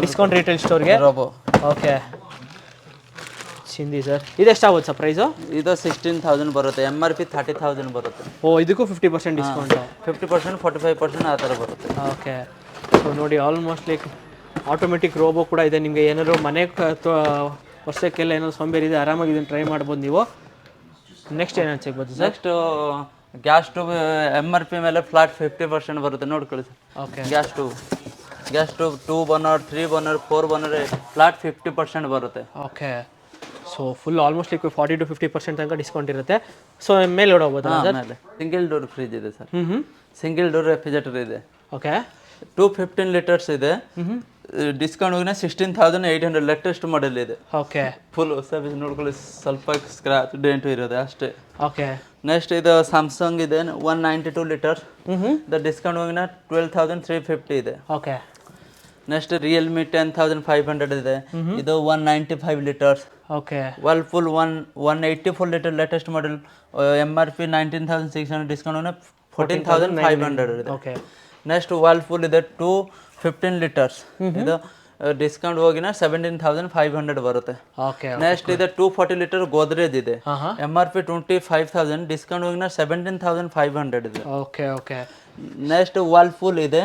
ಡಿಸ್ಕೌಂಟ್ ರಿಟೇಲ್ ಸ್ಟೋರ್ಗೆ. ರೋಬೋ. ಓಕೆ, ಚಿಂದಿ ಸರ್, ಇದೆಷ್ಟಾಗುತ್ತೆ ಸರ್ ಪ್ರೈಸು? ಇದು 16,000 ಬರುತ್ತೆ, MRP 30,000 ಬರುತ್ತೆ. ಓ, ಇದಕ್ಕೂ 50% ಡಿಸ್ಕೌಂಟು? 50%, 45% ಆ ಥರ ಬರುತ್ತೆ. ಓಕೆ. ಸೊ ನೋಡಿ, ಆಲ್ಮೋಸ್ಟ್ ಲೈಕ್ ಆಟೋಮೆಟಿಕ್ ರೋಬೋ ಕೂಡ ಇದೆ. ನಿಮಗೆ ಏನಾದ್ರು ಮನೆ ವರ್ಷಕ್ಕೆಲ್ಲ ಏನಾದ್ರು ಸೋಂಬೇರಿ ಇದೆ, ಆರಾಮಾಗಿ ಇದನ್ನು ಟ್ರೈ ಮಾಡ್ಬೋದು ನೀವು. ನೆಕ್ಸ್ಟ್ ಏನಾದ್ರು ಸಿಗ್ಬೋದು sir? Next gas stove MRP ಮೇಲೆ ಫ್ಲಾಟ್ 50% ಬರುತ್ತೆ ನೋಡ್ಕೊಳ್ಳಿ sir. Okay. Gas stove 2 burner, 3 burner, 4 burner flat 50% ಬರುತ್ತೆ. Okay. So full almost like 40 to 50% ತನಕ ಡಿಸ್ಕೌಂಟ್ ಇರುತ್ತೆ. ಸೊ ಮೇಲೆ ನೋಡಬಹುದು ಸರ್. ಸಿಂಗಲ್ ಡೋರ್ ಫ್ರಿಜ್ ಇದೆ ಸರ್. ಸಿಂಗಲ್ ಡೋರ್ ರೆಫ್ರಿಜರೇಟರ್ ಇದೆ. ಓಕೆ. 215 ಲೀಟರ್ಸ್ ಇದೆ, ಡಿಸ್ಕೌಂಟ್ ಹೋಗಿ 16,800 ಲೇಟೆಸ್ಟ್ ಮಾಡೆಲ್ ಇದೆ. ಓಕೆ. ಫುಲ್ ಸರ್ವಿಸ್ ನೋಡ್ಕೊಳ್ಳಿ, ಸ್ವಲ್ಪ ಸ್ಕ್ರಾಚ್ ಡೆಂಟು ಇರುತ್ತೆ ಅಷ್ಟೇ. ಓಕೆ. ನೆಕ್ಸ್ಟ್ ಇದು ಸ್ಯಾಮ್ಸಂಗ್ ಇದೆ, 192 ಲೀಟರ್, ದ ಡಿಸ್ಕೌಂಟ್ ಹೋಗಿ 12,350 ಇದೆ. ಓಕೆ. ನೆಕ್ಸ್ಟ್ ರಿಯಲ್ಮಿ 10,500 ಇದೆ, ಇದು 195 litres. Okay. Whirlpool 184 litre latest model, MRP 19,600, discount 14,500 ಇದೆ. ಓಕೆ. ನೆಕ್ಸ್ಟ್ ವರ್ಲ್ಪೂಲ್ ಇದೆ 215 ಲೀಟರ್ಸ್, ಇದು ಡಿಸ್ಕೌಂಟ್ ಹೋಗಿನ 17,500 ಬರುತ್ತೆ. ಓಕೆ. ನೆಕ್ಸ್ಟ್ ಇದೆ 240 ಲೀಟರ್ ಗೋದ್ರೇಜ್ ಇದೆ, MRP 25,000, ಡಿಸ್ಕೌಂಟ್ ಹೋಗಿನ 17,500 ಇದೆ. ಓಕೆ. ಓಕೆ. ನೆಕ್ಸ್ಟ್ ವರ್ಲ್ಪೂಲ್ ಇದೆ,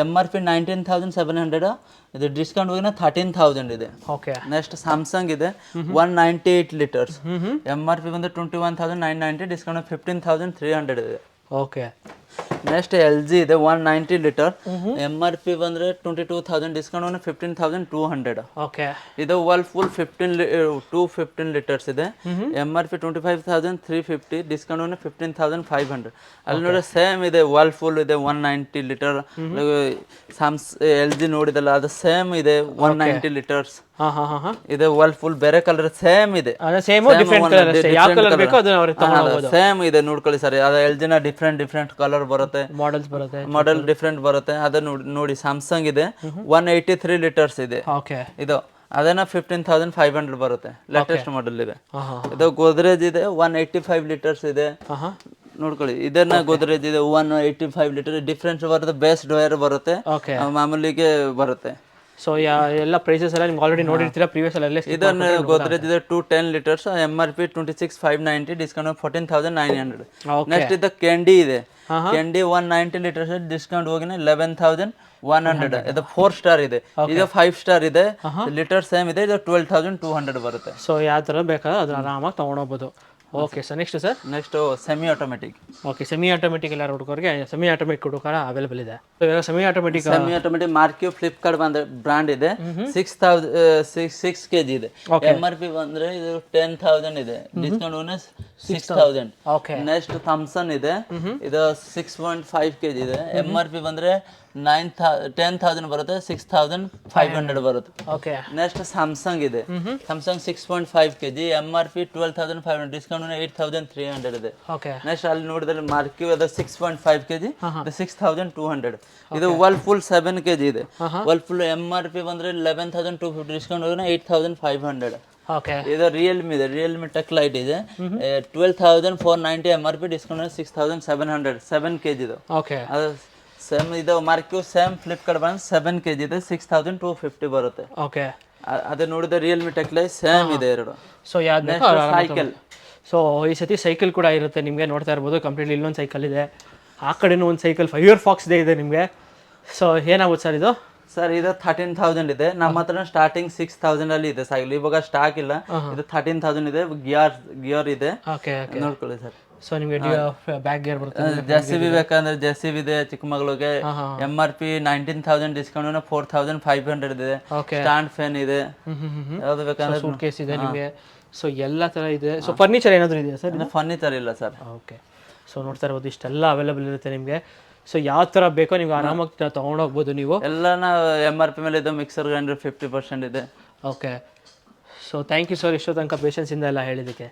MRP 19,700, ಇದು ಡಿಸ್ಕೌಂಟ್ ಹೋಗಿನ 13,000 ಇದೆ. ಓಕೆ. ನೆಕ್ಸ್ಟ್ ಸ್ಯಾಮ್ಸಂಗ್ ಇದೆ 198 ಲೀಟರ್ಸ್, MRP ಬಂದು 21,990, ಡಿಸ್ಕೌಂಟ್ 15,300 ಇದೆ. ಓಕೆ. ನೆಕ್ಸ್ಟ್ LG ಇದೆ 190 ಲೀಟರ್, MRP ಬಂದ್ರೆ 22,000, ಡಿಸ್ಕೌಂಟ್ 15,200. ಓಕೆ. ಇದು ವರ್ಲ್ಪೂಲ್ 215 ಲೀಟರ್ಸ್ ಇದೆ, MRP 25,350, ಡಿಸ್ಕೌಂಟ್ 15,500. ಅಲ್ಲಿ ನೋಡಿ ಸೇಮ್ ಇದೆ, ವರ್ಲ್ಪೂಲ್ ಇದೆ 190 ಲೀಟರ್, LG ನೋಡಿದಲ್ಲ ಅದು ಸೇಮ್ ಇದೆ 190 ಲೀಟರ್ಸ್ ಇದೆ. ವರ್ಲ್ಪೂಲ್ ಬೇರೆ ಕಲರ್ ಸೇಮ್ ಇದೆ, ಸೇಮ್ ಇದೆ ನೋಡ್ಕೊಳ್ಳಿ ಸರ್. ಅದು LG ನ ಡಿಫ್ರೆಂಟ್ ಕಲರ್ ಬರುತ್ತೆ, ಮಾಡೆಲ್ ಡಿಫ್ರೆಂಟ್ ಬರುತ್ತೆ. ಅದನ್ನ ನೋಡಿ, ಸ್ಯಾಮ್ಸಂಗ್ ಇದೆ 183 ಲೀಟರ್ಸ್ ಇದೆ, ಇದು ಅದೇನ 15,500 ಬರುತ್ತೆ, ಲೇಟೆಸ್ಟ್ ಮಾಡೆಲ್ ಇದೆ. ಇದು ಗೋದ್ರೇಜ್ ಇದೆ 185 ಲೀಟರ್ಸ್ ಇದೆ ನೋಡ್ಕೊಳ್ಳಿ, ಇದನ್ನ ಗೋದ್ರೇಜ್ ಇದೆ 185 ಲೀಟರ್, ಡಿಫ್ರೆನ್ಸ್ ಬರುತ್ತೆ. ಬೇಸ್ ಡೋಯರ್ ಬರುತ್ತೆ, ಮಾಮೂಲಿಗೆ ಬರುತ್ತೆ. ಸೊ ಎಲ್ಲ ಪ್ರೈಸಸ್ ಎಲ್ಲ ನಿಮ್ಗೆ ಆಲ್ರೆಡಿ ನೋಡಿರ್ತೀರಾ ಪ್ರೀವಿಯಸ್ ಅಲ್ಲೇ. ಇದನ್ನು ಗೋದ್ರೇಜ್ ಇದೆ 210 ಲೀಟರ್ಸ್, MRP 26,590, ಡಿಸ್ಕೌಂಟ್ 14,900. ನೆಕ್ಸ್ಟ್ ಇದು ಕ್ಯಾಂಡಿ ಇದೆ, ಕ್ಯಾಂಡಿ 190 ಲೀಟರ್ಸ್, ಡಿಸ್ಕೌಂಟ್ ಹೋಗಿನ 11,100. ಇದು 4 ಸ್ಟಾರ್ ಇದೆ, ಇದು 5 ಸ್ಟಾರ್ ಇದೆ, ಲೀಟರ್ ಸೇಮ್ ಇದೆ, ಇದು 12,200 ಬರುತ್ತೆ. ಸೊ ಯಾವ ಥರ ಬೇಕಾದ್ರೆ ಅದನ್ನ ಆರಾಮಾಗಿ ತೊಗೊಂಡೋಗ್ಬೋದು. Okay sir, next sir? Next semi automatic. Okay, semi automatic ಎಲ್ಲ ಹುಡುಗರಿಗೆ ಸೆಮಿ ಆಟೋಮೆಟಿಕ್ ಹುಡುಗಾರ ಅವೈಲೇಬಲ್ ಇದೆ. ಸೆಮಿ ಆಟೋಮೆಟಿಕ್ ಮಾರ್ಕ್ಯೂ ಫ್ಲಿಪ್ಕಾರ್ಟ್ ಬಂದ್ರೆ ಬ್ರಾಂಡ್ ಇದೆ, 6 kg ಇದೆ. MRP ಬಂದ್ರೆ ಇದು 10,000 ಇದೆ, ಡಿಸ್ಕೌಂಟ್ 6,000. ಓಕೆ. ನೆಕ್ಸ್ಟ್ ಥಾಮ್ಸನ್ ಇದೆ, ಇದು 6.5 kg ಇದೆ, MRP ಬಂದ್ರೆ 10,000 ಬರುತ್ತೆ, 6,500 ಬರುತ್ತೆ. ಓಕೆ. ನೆಕ್ಸ್ಟ್ ಸ್ಯಾಮ್ಸಂಗ್ ಇದೆ, ಸ್ಯಾಮ್ಸಂಗ್ 6.5 kg, MRP 12,500, ಡಿಸ್ಕೌಂಟ್ 8,300 ಇದೆ. ಓಕೆ. ನೆಕ್ಸ್ಟ್ ಅಲ್ಲಿ ನೋಡಿದ್ರೆ ಮಾರ್ಕ್ಯೂ ಅದು 6.5 kg, 6,200. ಇದು ವರ್ಲ್ಪೂಲ್ 7 kg ಇದೆ, ವರ್ಲ್ಪೂಲ್ MRP ಬಂದ್ರೆ 11,250, ಡಿಸ್ಕೌಂಟ್ 8,500. ಓಕೆ. ಇದು ರಿಯಲ್ಮಿ ಇದೆ, ರಿಯಲ್ಮಿ ಟೆಕ್ ಲೈಟ್ ಇದೆ, 12,490, MRP, ಡಿಸ್ಕೌಂಟ್ 6,700, 7 kg ಇದು. ಓಕೆ. ಅದು ಸೇಮ್ ಇದು ಮಾರ್ಕ್ಯೂ ಸೇಮ್ ಫ್ಲಿಪ್ಕಾರ್ಟ್ ಬಂದು 7 kg ಇದೆ, 6,250 ಬರುತ್ತೆ. ಓಕೆ. ಅದೇ ನೋಡಿದ್ರೆ ರಿಯಲ್ಮಿ ಟೆಕ್ ಲೈಟ್ ಸೇಮ್ ಇದೆ ಎರಡು. ಸೊ ಯಾವ್ದು ಸೈಕಲ್. ಸೊ ಈ ಸತಿ ಸೈಕಲ್ ಕೂಡ ಇರುತ್ತೆ ನಿಮಗೆ, ನೋಡ್ತಾ ಇರ್ಬೋದು. ಕಂಪ್ಲೀಟ್ಲಿ ಇಲ್ಲೊಂದು ಸೈಕಲ್ ಇದೆ, ಆ ಕಡೆನೂ ಒಂದು ಸೈಕಲ್ ಫೈರ್ ಫಾಕ್ಸ್ ಇದೆ ನಿಮಗೆ. ಸೊ ಏನಾಗುತ್ತೆ ಸರ್ ಇದು? ಸರ್ ಇದು 13,000 ಇದೆ, ನಮ್ಮ ಹತ್ರ ಸ್ಟಾರ್ಟಿಂಗ್ 6,000 ಅಲ್ಲಿ ಇದೆ ಸೈಕಲ್, ಇವಾಗ ಸ್ಟಾಕ್ ಇಲ್ಲ. ಇದು 13,000 ಇದೆ, ಗಿಯರ್ ಇದೆ. ಓಕೆ, ನೋಡ್ಕೊಳ್ಳಿ ಸರ್. ಸೊ ನಿಮಗೆ ಬ್ಯಾಕ್ ಗೇರ್ ಬರುತ್ತೆ. JCB ಬೇಕಂದ್ರೆ JCB ಇದೆ ಚಿಕ್ಕಮಗಳೂರಿಗೆ, MRP 19,000, ಡಿಸ್ಕೌಂಟ್ 4,500 ಇದೆ. ಸ್ಟ್ಯಾಂಡ್ ಫ್ಯಾನ್ ಇದೆ, ಯಾವ್ದು ಬೇಕಂದ್ರೆ ಸೂಟ್ ಕೇಸ್ ಇದೆ ನಿಮಗೆ. ಸೊ ಎಲ್ಲ ಥರ ಇದೆ. ಸೊ ಫರ್ನಿಚರ್ ಏನಾದರೂ ಇದೆಯಾ ಸರ್? ಫರ್ನಿಚರ್ ಇಲ್ಲ ಸರ್. ಓಕೆ. ಸೊ ನೋಡ್ತಾ ಇರ್ಬೋದು, ಇಷ್ಟೆಲ್ಲ ಅವೈಲೇಬಲ್ ಇರುತ್ತೆ ನಿಮಗೆ. ಸೊ ಯಾವ ಥರ ಬೇಕೋ ನೀವು ಆರಾಮಾಗಿ ತೊಗೊಂಡೋಗ್ಬೋದು ನೀವು. ಎಲ್ಲನ MRP ಮೇಲೆ ಇದು, ಮಿಕ್ಸರ್ ಗ್ರೈಂಡರ್ 50% ಇದೆ. Okay. So thank you sir, ಇಷ್ಟೋ ತನಕ ಪೇಷನ್ಸಿಂದ ಎಲ್ಲ ಹೇಳಿದ್ದಕ್ಕೆ.